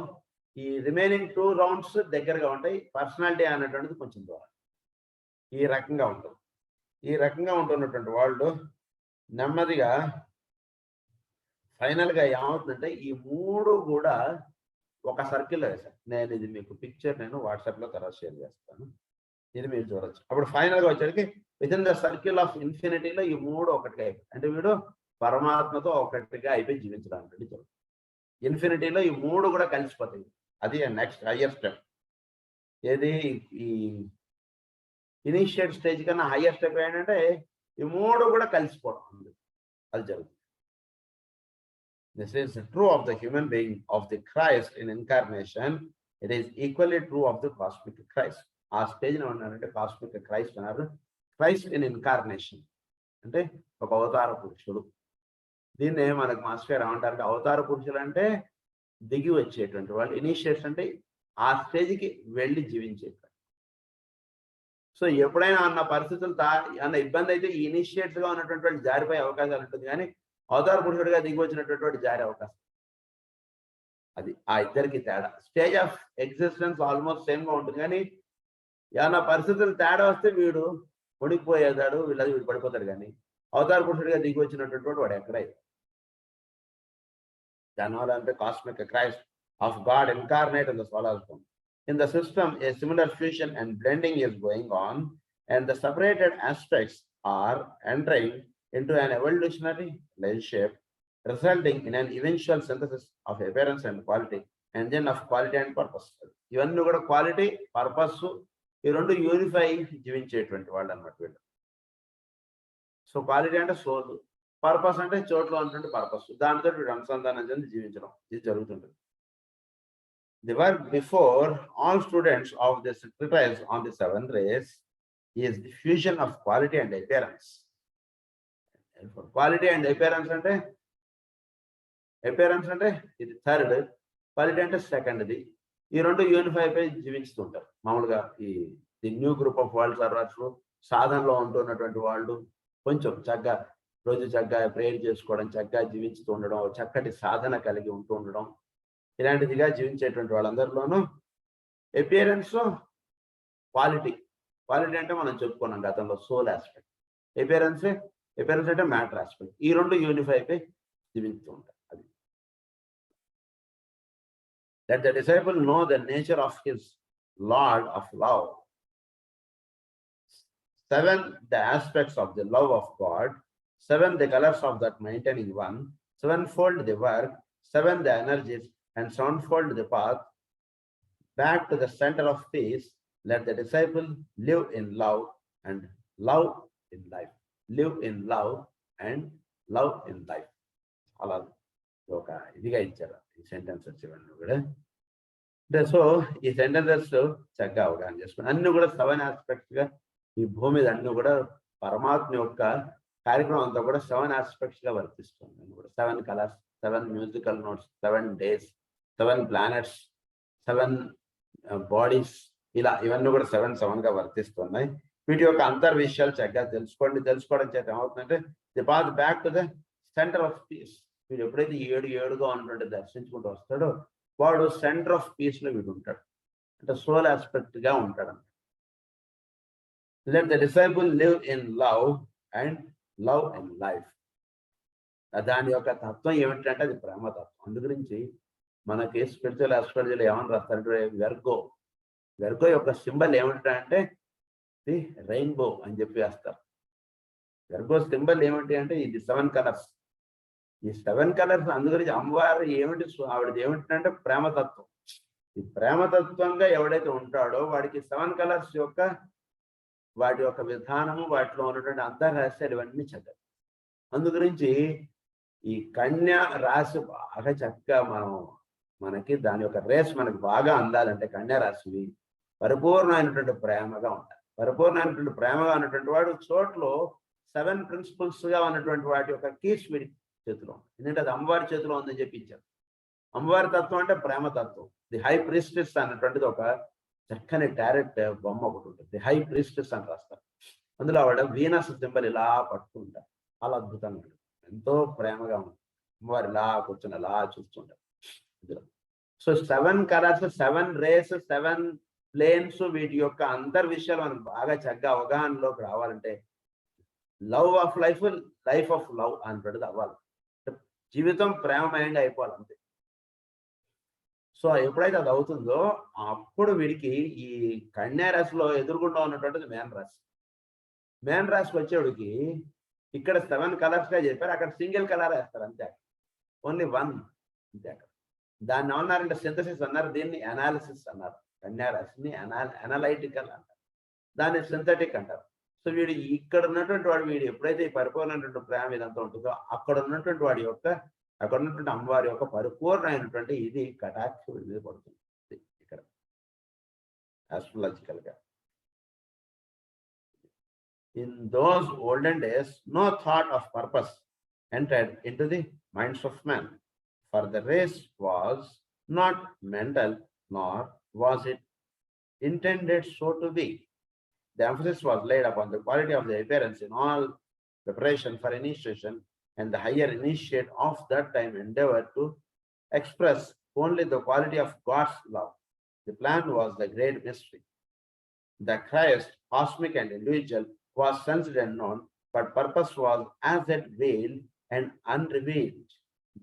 ఈ రిమైనింగ్ 2 రౌండ్స్ దగ్గరగా ఉంటాయి. పర్సనాలిటీ అనేటువంటిది కొంచెం దూరం. ఈ రకంగా ఉంటుంది. ఈ రకంగా ఉంటున్నటువంటి వాళ్ళు నెమ్మదిగా ఫైనల్గా ఏమవుతుందంటే ఈ 3 కూడా ఒక సర్కిల్లో వేసాను. నేను ఇది మీకు పిక్చర్ నేను వాట్సాప్లో తర్వాత షేర్ చేస్తాను. ఇది మీరు చూడొచ్చు. అప్పుడు ఫైనల్గా వచ్చేసరికి వితిన్ ద సర్కిల్ ఆఫ్ ఇన్ఫినిటీలో ఈ 3 ఒకటిగా అయిపోయి, అంటే వీడు పరమాత్మతో ఒకటిగా అయిపోయి జీవించడానికి జరుగుతుంది. ఇన్ఫినిటీలో ఈ 3 కూడా కలిసిపోతాయి. అది నెక్స్ట్ హయ్యర్ స్టెప్. ఏది ఈ ఇనిషియేట్ స్టేజ్ కన్నా హయ్యర్ స్టెప్ ఏంటంటే ఈ 3 కూడా కలిసిపోవడం. అది జరుగుతుంది. This is true of the human being of the Christ in incarnation. It is equally true of the cosmic Christ. ఆ స్టేజ్ ఉన్నారంటే కాస్మిక్ క్రైస్ట్ అన్నారు. క్రైస్ట్ ఇన్ ఇన్కార్నేషన్ అంటే ఒక అవతార పురుషుడు. దీన్నే మనకు మాస్టర్ గారు ఏమంటారంటే అవతార పురుషులు అంటే దిగి వచ్చేటువంటి వాళ్ళు. ఇనిషియేట్స్ అంటే ఆ స్టేజ్కి వెళ్ళి జీవించేటువంటి. సో ఎప్పుడైనా అన్న పరిస్థితులు అన్న ఇబ్బంది అయితే ఈ ఇనిషియేట్స్ గా ఉన్నటువంటి వాళ్ళు జారిపోయే అవకాశాలు ఉంటుంది. కానీ అవతార పురుషుడిగా దిగి వచ్చినటువంటి వాడు జారే అవకాశం. అది ఆ ఇద్దరికి తేడా. Stage of existence almost same గా ఉంటుంది. కానీ ఏమన్నా పరిస్థితులు తేడా వస్తే వీడు మునిగిపోయేదాడు, వీడు పడిపోతాడు. కానీ అవతార పురుషుడిగా దిగి వచ్చినటువంటి వాడు ఎక్కడైతే దానివల్ల అంటే cosmic Christ of God incarnate in the solar system. In the system, a similar fusion and blending is going on, and the separated aspects are entering into an evolutionary relationship, resulting in an eventual synthesis of appearance and quality, and then of quality and purpose. ఇవన్నీ కూడా క్వాలిటీ పర్పస్ ఈ రెండు యూనిఫై జీవించేటువంటి వాళ్ళు అన్నమాట వీళ్ళు. సో క్వాలిటీ అంటే సోల్, పర్పస్ అంటే చోట్లో ఉన్నటువంటి పర్పస్, దానితో వీడు అనుసంధానం చెంది జీవించడం ఇది జరుగుతుంటుంది. The work before all students of this treatise on the seven rays is the fusion of quality and appearance. Quality and appearance అంటే ఇది థర్డ్, క్వాలిటీ అంటే సెకండ్ది. ఈ రెండు యూనిఫై అయిపోయి జీవిస్తుంటారు. మామూలుగా ఈ new group of world servers సాధనలో ఉంటున్నటువంటి వాళ్ళు కొంచెం చక్కగా రోజు చక్కగా ప్రేయర్ చేసుకోవడం, చక్కగా జీవిస్తూ ఉండడం, చక్కటి సాధన కలిగి ఉంటూ ఉండడం, ఇలాంటిదిగా జీవించేటువంటి వాళ్ళందరిలోనూ అపియరెన్స్ క్వాలిటీ అంటే మనం చెప్పుకున్నాం గతంలో సోల్ ఆస్పెక్ట్, అపియరెన్స్ అంటే మ్యాటర్ ఆస్పెక్ట్, ఈ రెండు యూనిఫై అయిపోయి జీవిస్తూ ఉంటారు. అది that the disciple know the nature of his Lord of love. 7 the aspects of the love of God, 7 the colors of that maintaining one, 7-fold the work, 7 the energies, and 7-fold the path back to the center of peace. Let the disciple live in love and love in life. Live in love and love in life. అలా ఒక ఇదిగా ఇచ్చారు ఈ సెంటెన్సెస్ ఇవన్నీ కూడా. అంటే సో ఈ సెంటెన్సెస్ చక్కగా అవగాహన చేసుకుని అన్ని కూడా 7 ఆస్పెక్ట్స్ గా ఈ భూమి మీద అన్ని కూడా పరమాత్మ యొక్క కార్యక్రమం అంతా కూడా 7 ఆస్పెక్ట్స్ గా వర్తిస్తుంది. 7 colours, 7 musical notes, 7 days, 7 planets, 7 bodies, ఇలా ఇవన్నీ కూడా 7 గా వర్తిస్తున్నాయి. వీటి యొక్క అంతర్ విషయాలు చక్కగా తెలుసుకోవడం చేత ఏమవుతుందంటే the path back to the centre of piece. వీడు ఎప్పుడైతే 7గా ఉన్నటువంటి దర్శించుకుంటూ వస్తాడో వాడు సెంటర్ ఆఫ్ పీస్ లో వీడు ఉంటాడు, అంటే సోల్ ఆస్పెక్ట్ గా ఉంటాడు. Let the disciple live in love and love in life. దాని యొక్క తత్వం ఏమిటంటే అది ప్రేమతత్వం. అందు గురించి మనకి స్పిరిచువల్ ఆస్ట్రాలజీలో ఏమని రాస్తారంటే వెర్గో యొక్క సింబల్ ఏమిటంటే ది రెయిన్బో అని చెప్పి వేస్తారు. వెర్గో సింబల్ ఏమిటి అంటే ఇది 7 కలర్స్. ఈ 7 కలర్స్ అందు గురించి అమ్మవారు ఆవిడది ఏమిటంటే ప్రేమతత్వం. ఈ ప్రేమతత్వంగా ఎవడైతే ఉంటాడో వాడికి 7 కలర్స్ యొక్క వాటి యొక్క విధానము, వాటిలో ఉన్నటువంటి అంతర్రహస్యాలు ఇవన్నీ చక్కగా. అందు గురించి ఈ కన్యా రాశి బాగా చక్కగా మనకి దాని యొక్క రేస్ మనకి బాగా అందాలంటే కన్యా రాశివి పరిపూర్ణమైనటువంటి ప్రేమగా ఉంటాయి. పరిపూర్ణమైనటువంటి ప్రేమగా ఉన్నటువంటి వాడు చోట్లో 7 ప్రిన్సిపల్స్ గా ఉన్నటువంటి వాటి యొక్క కీస్ వీడి చేతిలో, ఎందుకంటే అది అమ్మవారి చేతిలో ఉందని చెప్పి ఇచ్చారు. అమ్మవారి తత్వం అంటే ప్రేమతత్వం. ది హై ప్రీస్టెస్ అన్నటువంటిది ఒక చక్కని టారెట్ బొమ్మ ఒకటి ఉంటుంది, ది హై ప్రీస్టెస్ అని రాస్తారు. అందులో ఆవిడ వీనస్ సింబల్ ఇలా పట్టుకుంటారు, చాలా అద్భుతంగా ఉంటుంది, ఎంతో ప్రేమగా ఉంటుంది. అమ్మవారు ఇలా కూర్చొని అలా చూస్తుంటారు ఇందులో. సో 7 కలర్స్, 7 రేస్, 7 ప్లేన్స్, వీటి యొక్క అంతర్ విషయాలు మనకు బాగా చక్కగా అవగాహనలోకి రావాలంటే love of life, life of love అన్నటువంటిది అవ్వాలి. జీవితం ప్రేమమయంగా అయిపోవాలి అంతే. సో ఎప్పుడైతే అది అవుతుందో అప్పుడు వీడికి ఈ కన్యా రాశిలో ఎదురుగుండా ఉన్నటువంటిది మేన్ రాశి. మేన్ రాశికి వచ్చేవాడికి ఇక్కడ 7 కలర్స్ గా చెప్పారు, అక్కడ సింగిల్ కలర్ వేస్తారు అంతే, ఓన్లీ 1 అంతే. అక్కడ దాన్ని ఏమన్నారంటే సింథసిస్ అన్నారు, దీన్ని అనాలిసిస్ అన్నారు. కన్యా రాశిని అనలైటికల్ అంటారు, దాన్ని సింథటిక్ అంటారు. సో వీడు ఇక్కడ ఉన్నటువంటి వాడు వీడు ఎప్పుడైతే ఈ పరిపూర్ణమైనటువంటి ప్రేమ ఇదంతా ఉంటుందో అక్కడ ఉన్నటువంటి వాడి యొక్క అక్కడ ఉన్నటువంటి అమ్మవారి యొక్క పరిపూర్ణమైనటువంటి ఇది కటాక్ష మీద పడుతుంది ఇక్కడ ఆస్ట్రాలజికల్ గా. In those olden days, no thought of purpose entered into the minds of man, for the race was not mental, nor was it intended so to be. The emphasis was laid upon the quality of the appearance in all preparation for initiation, and the higher initiate of that time endeavored to express only the quality of God's love. The plan was the great mystery. The Christ, cosmic and individual, was sensed and known, but purpose was as yet veiled and unrevealed.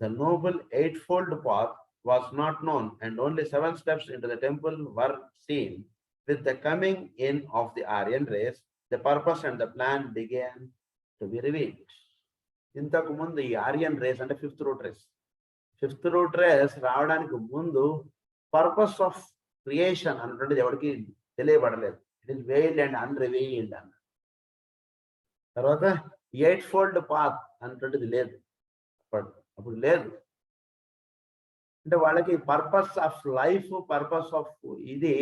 The noble eightfold path was not known, and only 7 steps into the temple were seen. With the coming in of the Aryan race, the purpose and the plan began to be revealed. ఇంతకు ముందు ఈ ఆర్యన్ రేస్ అంటే ఫిఫ్త్ రూట్ రేస్ రావడానికి ముందు పర్పస్ ఆఫ్ క్రియేషన్ అన్నటువంటిది ఎవరికి తెలియబడలేదు. ఇట్ ఈస్ వెయిల్డ్ అండ్ అన్రివీల్డ్ అన్న తర్వాత 8-fold పాత్ అన్నటువంటిది లేదు, అప్పుడు లేదు. అంటే వాళ్ళకి purpose of life, purpose of ఇది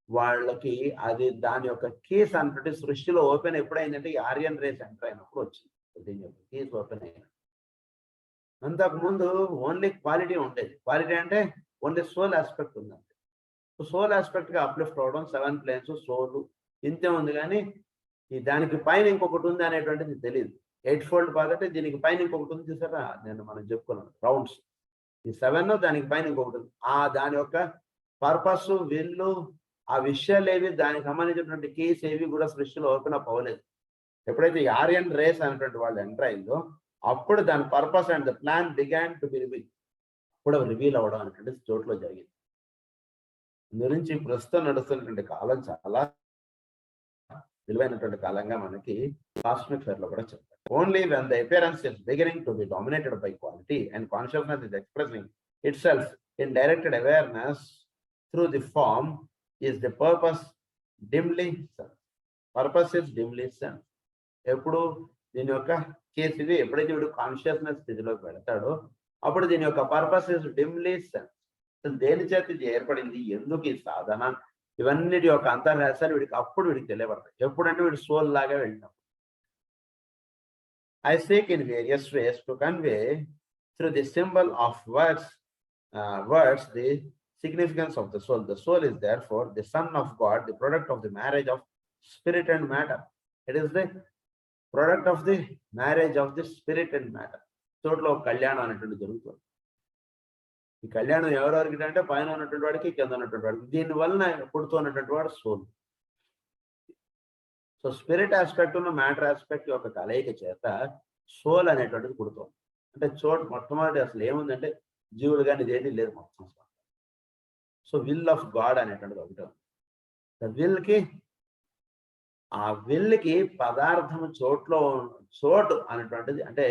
వాళ్ళకి అది దాని యొక్క కేస్ అన్నటువంటి సృష్టిలో ఓపెన్ ఎప్పుడైందంటే ఈ ఆర్యన్ రేస్ ఎంటర్ అయినప్పుడు వచ్చింది. దీని యొక్క కేస్ ఓపెన్ అయిన అంతకుముందు ఓన్లీ క్వాలిటీ ఉండేది. క్వాలిటీ అంటే ఓన్లీ సోల్ ఆస్పెక్ట్ ఉందండి. సోల్ ఆస్పెక్ట్ గా అప్లిఫ్ట్ అవడం, 7 planes, సోలు ఇంతే ఉంది. కానీ ఈ దానికి పైన ఇంకొకటి ఉంది అనేటువంటిది తెలియదు. 8-fold పాదటే దీనికి పైన ఇంకొకటి ఉంది చూసారా, మనం చెప్పుకున్నాను రౌండ్స్. ఈ 7 దానికి పైన ఇంకొకటి ఉంది. దాని యొక్క పర్పస్, విల్లు, ఆ విషయాలు ఏవి దానికి సంబంధించినటువంటి కేస్ ఏవి కూడా సృష్టిలో ఓపెన్ అప్ అవ్వలేదు. ఎప్పుడైతే ఈ ఆర్యన్ రేస్ అనేటువంటి వాళ్ళు ఎంటర్ అయిందో అప్పుడు దాని purpose and the plan began to be reveal, కూడా రివీల్ అవ్వడం అనేటువంటి చోట్లో జరిగింది. గురించి ప్రస్తుతం నడుస్తున్నటువంటి కాలం చాలా విలువైనటువంటి కాలంగా మనకి కాస్మిక్ ఫేర్ లో కూడా చెప్తారు. Only when the appearance is beginning to be dominated by quality and consciousness is expressing itself in directed awareness through the form is the purpose dimly sensed. Purpose is dimly sensed. ఎప్పుడు దీని యొక్క కేసు ఇది ఎప్పుడైతే వీడు కాన్షియస్నెస్ స్థితిలోకి వెళతాడో అప్పుడు దీని యొక్క పర్పస్ ఇస్ డిమ్లీ సెన్స్. దేని చేత ఇది ఏర్పడింది, ఎందుకు ఈ సాధన, ఇవన్నిటి యొక్క అంతర్రహస్యాలు అప్పుడు వీడికి తెలియబడతాయి. ఎప్పుడంటే వీడు సోల్ లాగా వెళ్ళినప్పుడు. I seek in various ways to convey through the symbol of words the significance of the soul. The soul is therefore the son of God, the product of the marriage of spirit and matter. It is the product of the marriage of the spirit and matter. చోట్లో కళ్యాణం అనేటువంటి జరుగుతుంది. ఈ కళ్యాణం ఎవరెవరికి అంటే పైన ఉన్నటువంటి వాడికి, కింద ఉన్నటువంటి వాడికి. దీని వలన పుడుతున్నటువంటి వాడు సోల్. సో స్పిరిట్ ఆస్పెక్ట్ ఉన్న మ్యాటర్ ఆస్పెక్ట్ యొక్క కలయిక చేత సోల్ అనేటువంటిది పుడుతుంది. అంటే మొట్టమొదటి అసలు ఏముందంటే జీవుడు కానీ ఇదేంటి లేదు మొత్తం. సో విల్ ఆఫ్ గాడ్ అనేటువంటిది ఒకటి ఉంది. ఆ విల్కి పదార్థము చోటు అనేటువంటిది అంటే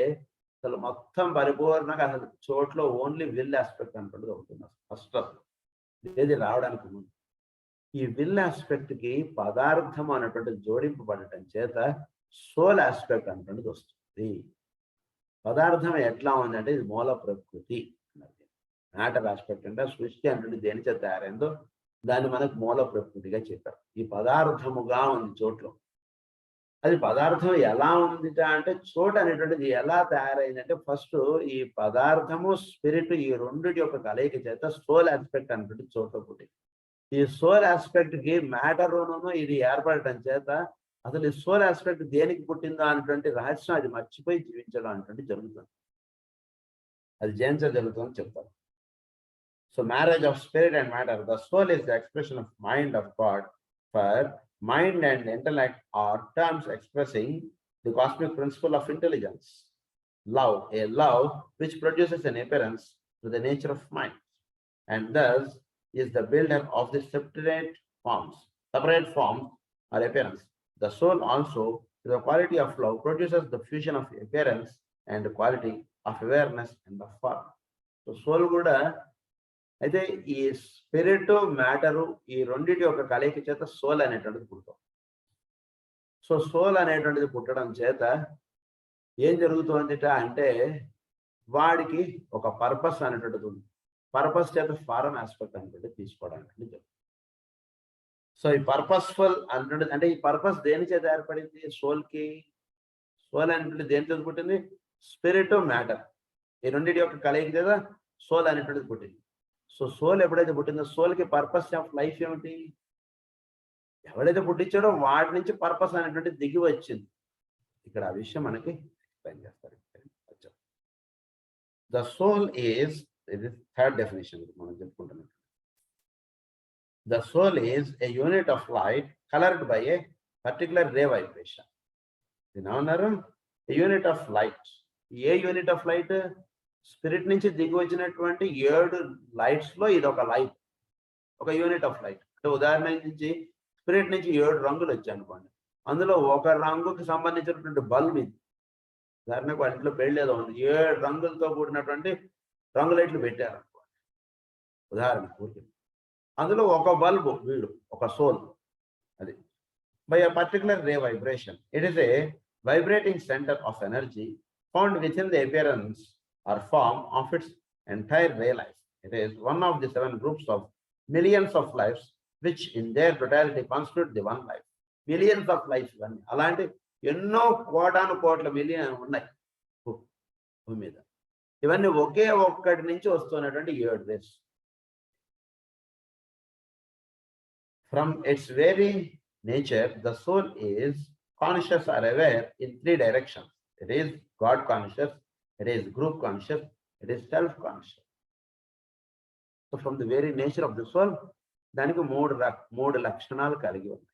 అసలు మొత్తం పరిపూర్ణంగా అసలు చోట్లో ఓన్లీ విల్ ఆస్పెక్ట్ అనేటువంటిది ఒకటి. ఫస్ట్ ఏది రావడానికి ముందు ఈ విల్ ఆస్పెక్ట్ కి పదార్థం అనేటువంటిది జోడింపబడటం చేత సోల్ ఆస్పెక్ట్ అనేటువంటిది వస్తుంది. పదార్థం ఎట్లా ఉందంటే ఇది మూల ప్రకృతి. మ్యాటర్ ఆస్పెక్ట్ అంటే సృష్టి అంటే దేని చేత తయారైందో దాన్ని మనకు మూల ప్రకృతిగా చెప్పారు. ఈ పదార్థముగా ఉంది చోట్లో. అది పదార్థం ఎలా ఉందిట అంటే చోటు అనేటువంటిది ఎలా తయారైందంటే ఫస్ట్ ఈ పదార్థము స్పిరిట్ ఈ రెండిటి యొక్క కలయిక చేత సోల్ ఆస్పెక్ట్ అనేటువంటి చోట్ల పుట్టింది. ఈ సోల్ ఆస్పెక్ట్ కి మ్యాటర్ను ఇది ఏర్పడటం చేత అసలు ఈ సోల్ ఆస్పెక్ట్ దేనికి పుట్టిందో అనేటువంటి రహస్యం అది మర్చిపోయి జీవించడం అనేటువంటి జరుగుతుంది. అది జరుగుతుందని చెప్తారు. So marriage of spirit and matter. The soul is the expression of mind of God. For mind and intellect are terms expressing the cosmic principle of intelligence. Love, a love which produces an appearance to the nature of mind, and thus is the builder of the separate forms or appearance. The soul also, to the quality of love, produces the fusion of appearance and the quality of awareness and the form. So soul kuda అయితే ఈ స్పిరిట్ మ్యాటరు ఈ రెండింటి యొక్క కలయిక చేత సోల్ అనేటువంటిది పుడతాం. సో సోల్ అనేటువంటిది పుట్టడం చేత ఏం జరుగుతుంది అంటే వాడికి ఒక పర్పస్ అనేటువంటిది ఉంది. పర్పస్ చేత ఫారెన్ ఆస్పెక్ట్ అనేటువంటిది తీసుకోవడానికి జరుగుతుంది. సో ఈ పర్పస్ఫుల్ అనేటువంటిది అంటే ఈ పర్పస్ దేని చేత ఏర్పడింది సోల్కి? సోల్ అనేటువంటిది దేని చేత పుట్టింది? స్పిరిట్ మ్యాటర్ ఈ రెండింటి యొక్క కలయిక చేత సోల్ అనేటువంటిది పుట్టింది. సో సోల్ ఎప్పుడైతే పుట్టిందో సోల్కి పర్పస్ ఆఫ్ లైఫ్ ఏమిటి? ఎవడైతే పుట్టించాడో వాడి నుంచి పర్పస్ అనేటువంటిది దిగి వచ్చింది. ఇక్కడ ఆ విషయం మనకి ఎక్స్ప్లెయిన్ చేస్తారు. ద సోల్ ఈజ్, ఇది థర్డ్ డెఫినేషన్ మనం చెప్పుకుంటున్నాం. The soul is a unit of light coloured by a particular ray vibration. దీని ఏమన్నారు? Unit of light. A unit of light? Spirit నుంచి దిగి వచ్చినటువంటి 7 లైట్స్ లో ఇది ఒక లైట్, ఒక యూనిట్ ఆఫ్ లైట్. అంటే ఉదాహరణ నుంచి స్పిరిట్ నుంచి 7 రంగులు వచ్చాయి అనుకోండి, అందులో ఒక రంగుకి సంబంధించినటువంటి బల్బ్ ఇది. ఉదాహరణకు వాళ్ళ ఇంట్లో పెళ్లి ఏదో ఉంది, 7 రంగులతో కూడినటువంటి రంగు లైట్లు పెట్టారు అనుకోండి ఉదాహరణ ఊరికి. అందులో ఒక బల్బు వీడు, ఒక సోల్. అది by a particular ray vibration. It is a vibrating center of energy found within the appearance or form of its entire ray life. It is one of the 7 groups of millions of lives which in their totality constitute the one life. Millions of lives. అలాంటి ఎన్నో కోటాను కోట్ల మిలియన్ ఉన్నాయి భూమి మీద. ఇవన్నీ ఒకే ఒక్కటి నుంచి వస్తున్నటువంటి 7 race. From its very nature, the soul is conscious or aware in 3 directions. It is God conscious, it is group conscious, it is self conscious. So from the very nature of the soul, దానికి మూడు లక్షణాలు కలిగి ఉన్నాయి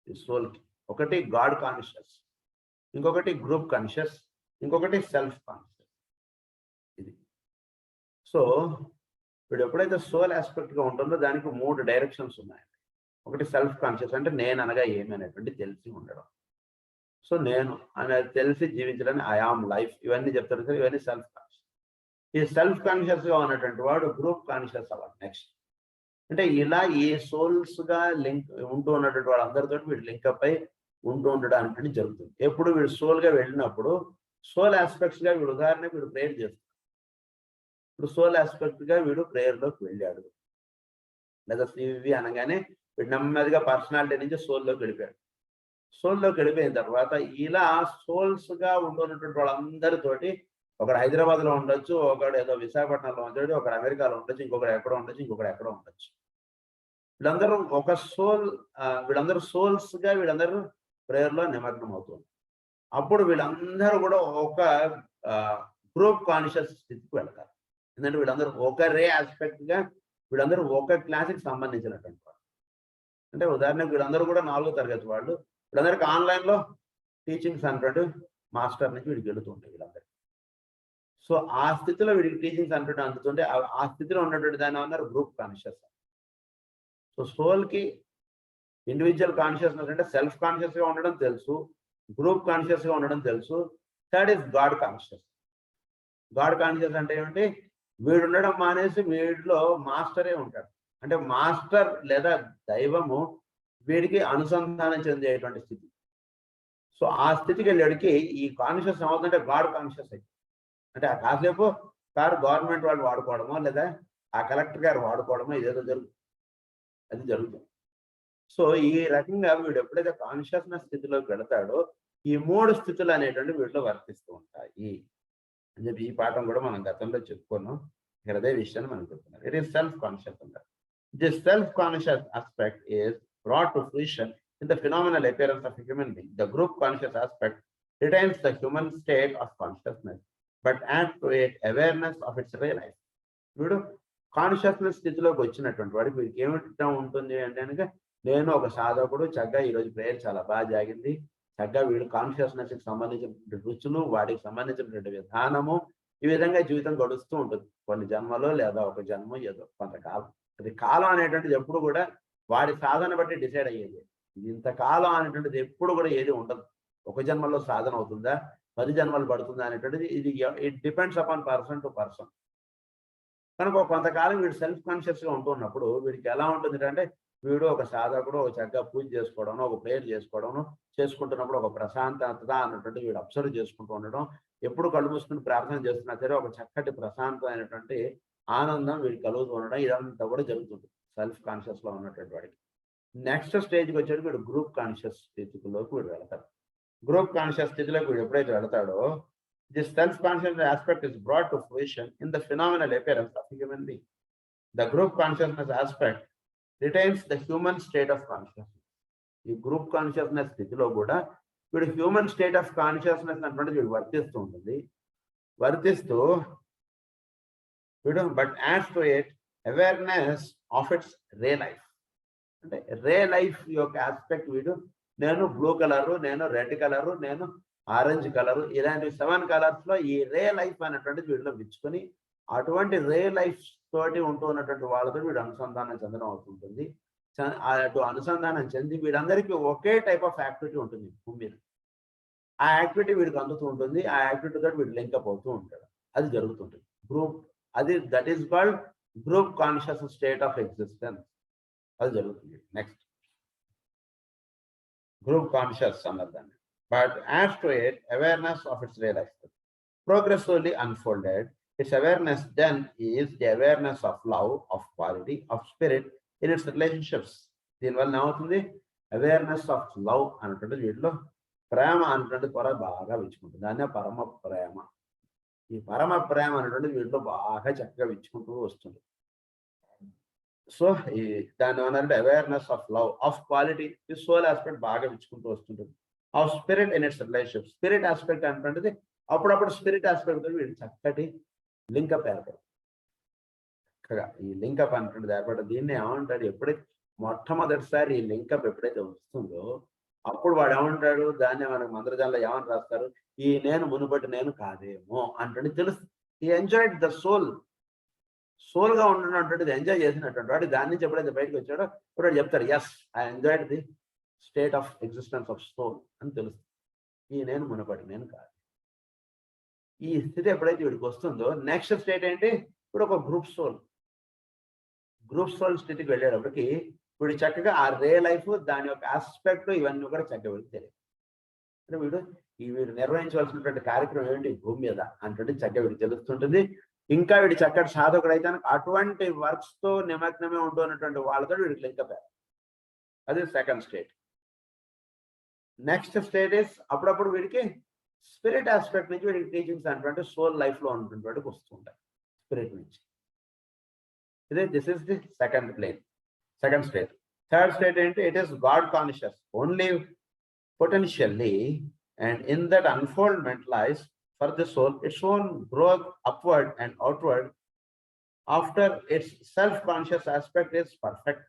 ఈ సోల్ కి. ఒకటి గాడ్ కాన్షియస్, ఇంకొకటి గ్రూప్ కాన్షియస్, ఇంకొకటి సెల్ఫ్ కాన్షియస్. ఇది సో ఇప్పుడు ఎప్పుడైతే సోల్ ఆస్పెక్ట్ గా ఉంటుందో దానికి 3 డైరెక్షన్స్ ఉన్నాయి. ఒకటి సెల్ఫ్ కాన్షియస్, అంటే నేను అనగా ఏమి అనేటువంటి తెలిసి ఉండడం. సో నేను అనేది తెలిసి జీవించడానికి ఐ ఆమ్ లైఫ్, ఇవన్నీ చెప్తారు సార్, ఇవన్నీ సెల్ఫ్ కాన్షియస్. ఈ సెల్ఫ్ కాన్షియస్ గా ఉన్నటువంటి వాడు గ్రూప్ కాన్షియస్ అవ్వాలి నెక్స్ట్. అంటే ఇలా ఈ సోల్స్ గా లింక్ ఉంటూ ఉన్నటువంటి వాడు అందరితో వీడు లింకప్ అయి ఉంటూ ఉండడానికి జరుగుతుంది. ఎప్పుడు వీడు సోల్ గా వెళ్ళినప్పుడు సోల్ ఆస్పెక్ట్స్ గా వీడు ఉదాహరణకు వీడు ప్రేయర్ చేస్తాడు. ఇప్పుడు సోల్ ఆస్పెక్ట్ గా వీడు ప్రేయర్ లోకి వెళ్ళాడు, లేదా సివి అనగానే వీడు నెమ్మదిగా పర్సనాలిటీ నుంచి సోల్లోకి వెళ్ళిపోయాడు. సోల్లోకి వెళ్ళిపోయిన తర్వాత ఇలా సోల్స్ గా ఉంటున్నటువంటి వాళ్ళందరితోటి, ఒకడు హైదరాబాద్ లో ఉండొచ్చు, ఒకడు ఏదో విశాఖపట్నంలో ఉండొచ్చు, ఒకడు అమెరికాలో ఉండొచ్చు, ఇంకొకడు ఎక్కడో ఉండొచ్చు, ఇంకొకడు ఎక్కడో ఉండొచ్చు. వీళ్ళందరూ ఒక సోల్, వీళ్ళందరూ సోల్స్ గా వీళ్ళందరూ ప్రేయర్ లో నిమగ్నం అవుతుంది. అప్పుడు వీళ్ళందరూ కూడా ఒక గ్రూప్ కాన్షియస్ స్థితికి వెళ్తారు. ఎందుకంటే వీళ్ళందరూ ఒక రే ఆస్పెక్ట్ గా, వీళ్ళందరూ ఒక క్లాస్కి సంబంధించినటువంటి వాళ్ళు. అంటే ఉదాహరణకు వీళ్ళందరూ కూడా 4వ తరగతి వాళ్ళు, వీళ్ళందరికీ ఆన్లైన్ లో టీచింగ్స్ అన్నట్టు మాస్టర్ నుంచి వీడికి వెళుతుంటాయి వీళ్ళందరికీ. సో ఆ స్థితిలో వీడికి టీచింగ్స్ అన్నట్టు అందుతుంటే ఆ స్థితిలో ఉన్నటువంటి దాన్ని అన్నారు గ్రూప్ కాన్షియస్. సో సోల్ కి ఇండివిజువల్ కాన్షియస్నెస్ అంటే సెల్ఫ్ కాన్షియస్ గా ఉండడం తెలుసు, గ్రూప్ కాన్షియస్ గా ఉండడం తెలుసు. Third is God conscious. God conscious అంటే ఏమిటి? వీడు ఉండడం మానేసి వీడిలో మాస్టరే ఉంటాడు. అంటే మాస్టర్ లేదా దైవము వీడికి అనుసంధానం చెందేటువంటి స్థితి. సో ఆ స్థితికి వెళ్ళేడికి ఈ కాన్షియస్ ఏమవుతుందంటే గాడ్ కాన్షియస్ అయితే, అంటే ఆ కాసేపు కారు గవర్నమెంట్ వాళ్ళు వాడుకోవడమో లేదా ఆ కలెక్టర్ గారు వాడుకోవడమో ఇదేదో జరుగుతుంది. సో ఈ రకంగా వీడు ఎప్పుడైతే కాన్షియస్నెస్ స్థితిలోకి వెళతాడో ఈ 3 స్థితులు అనేటువంటి వీటిలో వర్తిస్తూ ఉంటాయి అని చెప్పి ఈ పాఠం కూడా మనం గతంలో చెప్పుకున్నాం. ఇక్కడ అదే విషయాన్ని మనం చెప్తున్నాం. ఇట్ ఈస్ సెల్ఫ్ కాన్షియస్ అంటారు. This self-conscious aspect is brought to fruition in the phenomenal appearance of a human being. The group conscious aspect retains the human state of consciousness, but adds to it awareness of its real life. వీడు కాన్షియస్నెస్ స్థితిలోకి వచ్చినటువంటి వాడికి వీడికి ఏమిటా ఉంటుంది అంటే కనుక, నేను ఒక సాధకుడు, చక్కగా ఈరోజు ప్రేయర్ చాలా బాగా జాగింది, చక్కగా వీడు కాన్షియస్నెస్ కి సంబంధించిన రుచులు, వాటికి సంబంధించినటువంటి విధానము, ఈ విధంగా జీవితం గడుస్తూ ఉంటుంది. కొన్ని జన్మలో లేదా ఒక జన్మ ఏదో కొంతకాలం. అది కాలం అనేటువంటిది ఎప్పుడు కూడా వాడి సాధన బట్టి డిసైడ్ అయ్యేది. ఇది ఇంతకాలం అనేటువంటిది ఎప్పుడు కూడా ఏది ఉండదు. ఒక జన్మలో సాధన అవుతుందా, 10 జన్మలు పడుతుందా అనేటువంటిది ఇది it depends upon person to person. కనుక కొంతకాలం వీడు సెల్ఫ్ కాన్షియస్ గా ఉంటున్నప్పుడు వీడికి ఎలా ఉంటుంది అంటే, వీడు ఒక సాధకుడు ఒక చక్కగా పూజ చేసుకోవడం, ఒక ప్రేయర్ చేసుకోవడం చేసుకుంటున్నప్పుడు ఒక ప్రశాంతత అన్నటువంటి వీడు అబ్జర్వ్ చేసుకుంటూ ఉండడం, ఎప్పుడు కళ్ళు మూసుకుని ప్రార్థన చేస్తున్నా సరే ఒక చక్కటి ప్రశాంతమైనటువంటి ఆనందం వీడికి కలుగుతూ ఉండడం, ఇదంతా కూడా జరుగుతుంది సెల్ఫ్ కాన్షియస్ లో ఉన్నటువంటి వాడికి. నెక్స్ట్ స్టేజ్కి వచ్చేది వీడు గ్రూప్ కాన్షియస్ స్థితిలోకి వీడు వెళతాడు. గ్రూప్ కాన్షియస్ స్థితిలోకి వీడు ఎప్పుడైతే వెళతాడో, this self conscious aspect is brought to fruition in the phenomenal appearance of human being. The group consciousness aspect retains the human state of consciousness. ఈ గ్రూప్ కాన్షియస్నెస్ స్థితిలో కూడా వీడు హ్యూమన్ స్టేట్ ఆఫ్ కాన్షియస్నెస్ అన్నటువంటిది వీడు వర్తిస్తూ ఉంటుంది. వర్తిస్తూ వీడు but ads to it awareness of it's ray life. అంటే రే లైఫ్ యొక్క ఆస్పెక్ట్ వీడు, నేను బ్లూ కలరు, నేను రెడ్ కలరు, నేను ఆరెంజ్ కలర్, ఇలాంటి 7 కలర్స్ లో ఈ రే లైఫ్ అనేటువంటిది వీడిలో విచ్చుకొని అటువంటి రే లైఫ్ తోటి ఉంటూ ఉన్నటువంటి వాళ్ళతో వీడు అనుసంధానం చెందడం అవుతుంటుంది. అటు అనుసంధానం చెంది వీడందరికీ ఒకే టైప్ ఆఫ్ యాక్టివిటీ ఉంటుంది భూమి మీద. ఆ యాక్టివిటీ వీడికి అందుతూ ఉంటుంది. ఆ యాక్టివిటీ తోటి వీడు లింకప్ అవుతూ ఉంటాడు. అది జరుగుతుంటుంది గ్రూప్. అది that is called group conscious state of existence. అది జరుగుతుంది. నెక్స్ట్ గ్రూప్ కాన్షియస్ అన్నది దాన్ని. But as to it awareness of it's real life progressively unfolded. Its awareness then is the awareness of love, of quality, of spirit in its relationships. దీనివల్ల ఏమవుతుంది? అవేర్నెస్ ఆఫ్ లవ్ అనేటువంటి వీటిలో ప్రేమ అనేటువంటి త్వర బాగా విచ్చుకుంటుంది. దాన్నే పరమ ప్రేమ. ఈ పరమ ప్రేమ అనేటువంటి వీటిలో బాగా చక్కగా విచ్చుకుంటూ వస్తుంది. సో ఈ దాన్ని ఏమన్నారంటే awareness of love, of quality, ఈ సోల్ ఆస్పెక్ట్ బాగా విచ్చుకుంటూ వస్తుంటుంది. Of spirit in it's relationship. Spirit aspect అనేటువంటిది అప్పుడప్పుడు స్పిరిట్ ఆస్పెక్ట్ వీడు చక్కటి లింకప్ ఏర్పడు. చక్కగా ఈ లింకప్ అనేటువంటిది ఏర్పడు. దీన్ని ఏమంటాడు? ఎప్పుడైతే మొట్టమొదటిసారి ఈ లింకప్ ఎప్పుడైతే వస్తుందో అప్పుడు వాడు ఏమంటాడు? దాన్ని మనకు మంత్రజాలంలో ఏమని రాస్తారు? ఈ నేను మునుపటి నేను కాదేమో అంటే తెలుసు. ఈ ఎంజాయ్డ్ ద సోల్. సోల్ గా ఉన్నటువంటిది ఎంజాయ్ చేసినటువంటి వాడు దాని నుంచి ఎప్పుడైతే బయటకు వచ్చాడో ఇప్పుడు వాడు చెప్తారు, yes I enjoyed the state of existence of soul అని తెలుస్తుంది. ఈ నేను మునుపటి నేను కాదు. ఈ స్థితి ఎప్పుడైతే వీడికి వస్తుందో నెక్స్ట్ స్టేట్ ఏంటి? ఇప్పుడు ఒక గ్రూప్ సోల్ స్థితికి వెళ్ళేటప్పటికి వీడు చక్కగా ఆ రే లైఫ్ దాని యొక్క ఆస్పెక్ట్ ఇవన్నీ కూడా చక్కగా వీడికి తెలియదు. అంటే వీడు నిర్వహించవలసినటువంటి కార్యక్రమం ఏంటి భూమి మీద అంటే చక్కగా వీడికి తెలుస్తుంటుంది. ఇంకా వీడి చక్కటి సాధకుడు అయితే అటువంటి వర్క్స్ తో నిమగ్నమే ఉంటున్నటువంటి వాళ్ళతో వీడికి లింకప్. అది second state. Next state is అప్పుడప్పుడు వీడికి స్పిరిట్ ఆస్పెక్ట్ నుంచి వీడికి టీచింగ్స్ అంటే సోల్ లైఫ్ లో ఉన్నటువంటి వాడికి వస్తుంటాయి స్పిరిట్ నుంచి. This is the second state. Third state ఏంటి? It is God conscious only potentially, and in that unfoldment lies for the soul its own growth upward and outward after its self-conscious aspect is perfect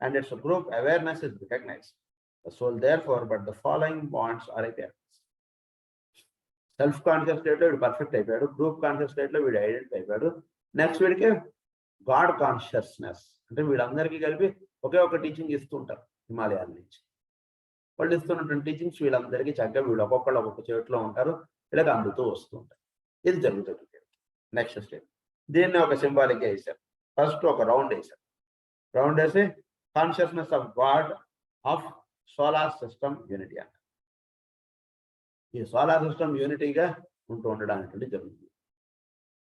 and its group awareness is recognized. The soul therefore but the following bonds are appearance. Self-conscious state lo perfect అయిపోయాడు. గ్రూప్ కాన్షియస్ స్టేట్ లో వీడు ఐడెంటిఫై అయిపోయాడు. నెక్స్ట్ వీడికి గాడ్ కాన్షియస్నెస్ అంటే వీళ్ళందరికీ కలిపి ఒకే ఒక టీచింగ్ ఇస్తుంటారు హిమాలయాల నుంచి. వాళ్ళు ఇస్తున్నటువంటి టీచింగ్స్ వీళ్ళందరికీ చక్కగా వీళ్ళు ఒక్కొక్కళ్ళు ఒక్కొక్క చోట్లో ఉంటారు. వీళ్ళకి అందుతూ వస్తూ ఉంటారు. ఇది జరుగుతుంది. నెక్స్ట్ స్టేట్ దీన్ని ఒక సింబాలిక్ గా వేశారు. ఫస్ట్ ఒక రౌండ్ వేశారు. రౌండ్ వేసి consciousness of God of solar system unity అంట. ఈ సోలార్ సిస్టమ్ యూనిటీగా ఉంటూ ఉండడానికి జరుగుతుంది.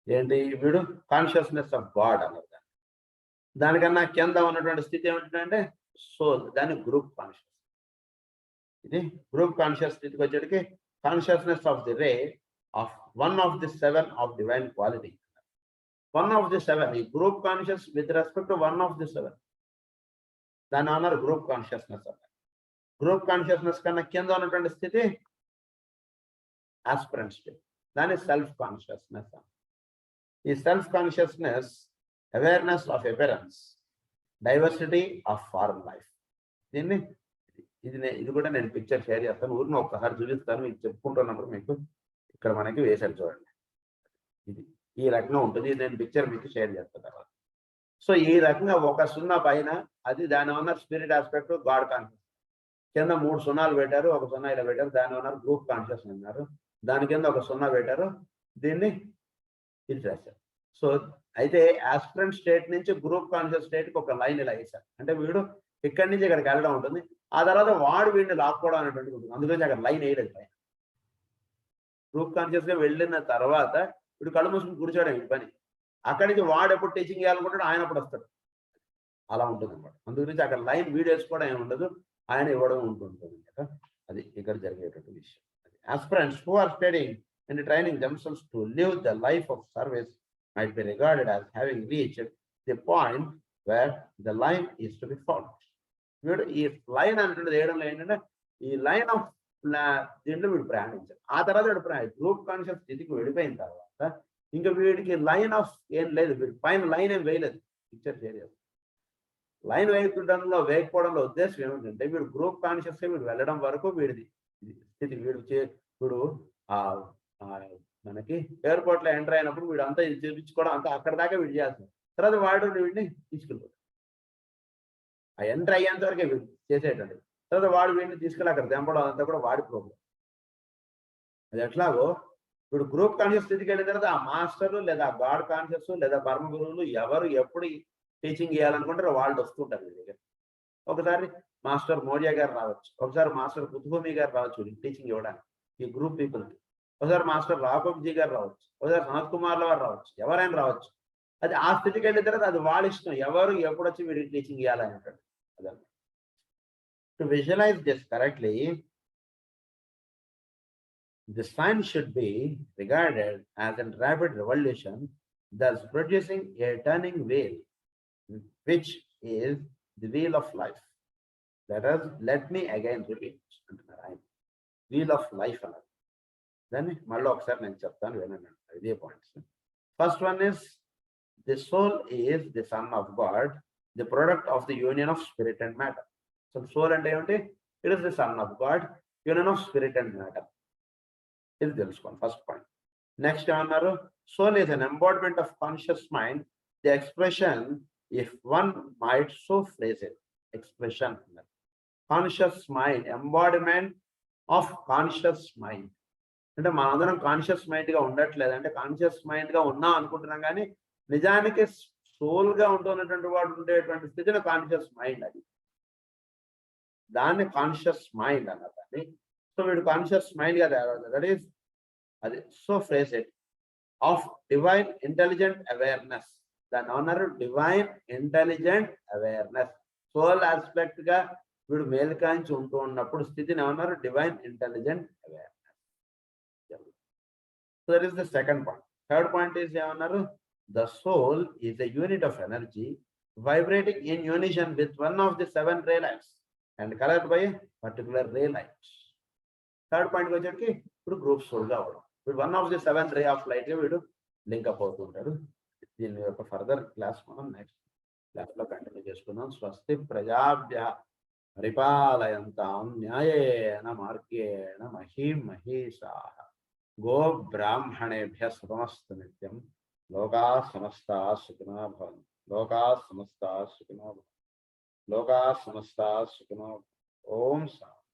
ఏంటి? వీడు కాన్షియస్నెస్ ఆఫ్ గాడ్ అన్నది. దానికన్నా కింద ఉన్నటువంటి స్థితి ఏమిటంటే సోల్, దాన్ని గ్రూప్ కాన్షియస్. ఇది గ్రూప్ కాన్షియస్ స్థితికి వచ్చేటికి consciousness of the ray of one of the 7 of divine quality. 1 of the 7 ఈ group conscious with respect to 1 of the 7 దాని అన్నారు గ్రూప్ కాన్షియస్నెస్ అన్నారు. గ్రూప్ కాన్షియస్నెస్ కన్నా కింద ఉన్నటువంటి స్థితి ఆస్పిరెంట్ స్టేట్, దాని సెల్ఫ్ కాన్షియస్నెస్. ఈ self consciousness awareness of appearance, diversity of form life. దీన్ని ఇది కూడా నేను పిక్చర్ షేర్ చేస్తాను. ఊరిని ఒక్కసారి చూపిస్తాను. మీకు చెప్పుకుంటున్నప్పుడు మీకు ఇక్కడ మనకి వేసాడు చూడండి. ఇది ఈ రకంగా ఉంటుంది. నేను పిక్చర్ మీకు షేర్ చేస్తాను తర్వాత. సో ఈ రకంగా ఒక 0 పైన అది దాని owner spirit aspect God conscious. కింద 3 సున్నాలు పెట్టారు, ఒక 0 ఇలా పెట్టారు. దాని ఓనర్ గ్రూప్ కాన్షియస్ అన్నారు. దాని కింద ఒక 0 పెట్టారు. దీన్ని ఇది రాశారు. సో అయితే ఆస్పిరెంట్ స్టేట్ నుంచి గ్రూప్ కాన్షియస్ స్టేట్కి ఒక లైన్ ఇలా వేశారు. అంటే వీడు ఇక్కడి నుంచి ఇక్కడికి వెళ్ళడం ఉంటుంది. ఆ తర్వాత వాడు వీడిని లాక్కోవడం అనేటువంటి ఉంటుంది. అందుకని అక్కడ లైన్ వేయలేదు పైన. గ్రూప్ కాన్షియస్ గా వెళ్ళిన తర్వాత వీడు కళ్ళు మూసుకుని కూర్చోవడం వీడి పని. అక్కడి నుంచి వాడు ఎప్పుడు టీచింగ్ చేయాలనుకుంటాడు, ఆయన అప్పుడు వస్తాడు. అలా ఉంటుంది అనమాట. అందుగురించి అక్కడ లైన్ వీడు వేసుకోవడం ఏమి ఉండదు, ఆయన ఇవ్వడం ఉంటుంటుంది కదా. అది ఇక్కడ జరిగేటువంటి విషయం. Aspirants who are studying and training themselves to live the life of service might be regarded as having reached the point where the line is to be found. వీడు ఈ లైన్ అంటున్నది వేయడంలో ఏంటంటే ఈ లైన్ ఆఫ్ దీంట్లో వీడు ప్రయాణించాడు. ఆ తర్వాత వీడు గ్రూప్ కాన్షియస్ స్థితికి వెళ్ళిపోయిన తర్వాత ఇంకా వీడికి లైన్ ఆఫ్ ఏం లేదు. వీడి పైన లైన్ ఏం వేయలేదు. పిక్చర్ చేయలేదు. లైన్ వేయకపోవడంలో ఉద్దేశం ఏమిటంటే వీడు గ్రూప్ కాన్షియస్ వీడు వెళ్ళడం వరకు వీడిది స్థితి ఇప్పుడు ఆ మనకి ఎయిర్పోర్ట్ లో ఎంటర్ అయినప్పుడు వీడు అంతా ఇది చూపించుకోవడం అంతా అక్కడ దాకా వీడు చేస్తాడు. తర్వాత వాడు వీడిని తీసుకెళ్ళిపోతాడు. ఆ ఎంటర్ అయ్యేంత వరకే వీడు చేసేటండి. తర్వాత వాడు వీడిని తీసుకెళ్ళి అక్కడ దింపడం అంతా కూడా వాడి ప్రోగ్రామ్. అది ఎట్లాగో ఇప్పుడు గ్రూప్ కాన్షియస్ స్థితికి వెళ్ళిన తర్వాత ఆ మాస్టరు లేదా గాడ్ కాన్షియస్ లేదా పరమ గురువులు ఎవరు ఎప్పుడు టీచింగ్ చేయాలనుకుంటారో వాళ్ళు వస్తుంటారు మీ దగ్గర. ఒకసారి మాస్టర్ మోరియా గారు రావచ్చు, ఒకసారి మాస్టర్ కుతుభూమి గారు రావచ్చు టీచింగ్ ఇవ్వడానికి ఈ గ్రూప్ పీపుల్కి, ఒకసారి మాస్టర్ రాఘవ్జీ గారు రావచ్చు, ఒకసారి సనత్ కుమార్ల వారు రావచ్చు, ఎవరైనా రావచ్చు. అది ఆ స్థితికి వెళ్ళిన తర్వాత అది వాళ్ళ ఇష్టం, ఎవరు ఎప్పుడు వచ్చి వీడికి టీచింగ్ ఇవ్వాలనేటట్టు. అదే to visualise this correctly, the sign should be regarded as a rapid revolution, thus producing a turning wheel, which is the wheel of life. Let me again repeat. Wheel of life. Then, mallo okkar nenu cheptanu vinanడి. Idea points. First one is, the soul is the son of God, the product of the union of spirit and matter. So soul ante enti, it is the son of God, union of spirit and matter. ఇది తెలుసుకోండి ఫస్ట్ పాయింట్. నెక్స్ట్ ఏమన్నారు, soul is an embodiment of conscious mind, the expression if one might so phrase it. Expression conscious mind, embodiment of conscious mind. అంటే మనందరం కాన్షియస్ మైండ్ గా ఉండట్లేదు, అంటే కాన్షియస్ మైండ్ గా ఉన్నాం అనుకుంటున్నాం, కానీ నిజానికి సోల్ గా ఉంటున్నటువంటి వాడు ఉండేటువంటి స్థితిని కాన్షియస్ మైండ్, అది దాన్ని కాన్షియస్ మైండ్ అన్నారు. దాన్ని సో వీడు కాన్షియస్ మైండ్ గా తయారవుతుంది. దట్ ఈస్ అది so phrase it of divine intelligent awareness. దాన్ని ఏమన్నారు, divine intelligent awareness. Soul aspect గా వీడు మేల్కాంచి ఉంటూ ఉన్నప్పుడు స్థితిని ఏమన్నారు, divine intelligent awareness. So that is the second point. Third point is ఏమన్నారు, the soul is the unit of energy vibrating in unison with one of the 7 ray lights and colored by a particular ray light. Third point వచ్చేటికి ఇప్పుడు గ్రూప్ సోల్ గా అవడం, వీడు 1 of the 7 ray of light గా వీడు లింక్ అప్ అవుతుంటాడు. దీని యొక్క ఫర్దర్ క్లాస్ మనం నెక్స్ట్ క్లాస్ లో కంటిన్యూ చేసుకుందాం. స్వస్తి ప్రజాభ్య పరిపాలయంతాం న్యాయేన మార్గేణ మహీం మహీషాః గో బ్రాహ్మణేభ్య శుభమస్తు నిత్యం. లోకాః సమస్తాః సుఖినో భవంతు. లోకాః సమస్తాః సుఖినో భవంతు. లోకాః సమస్తాః సుఖినో భవంతు. ఓం శాంతి.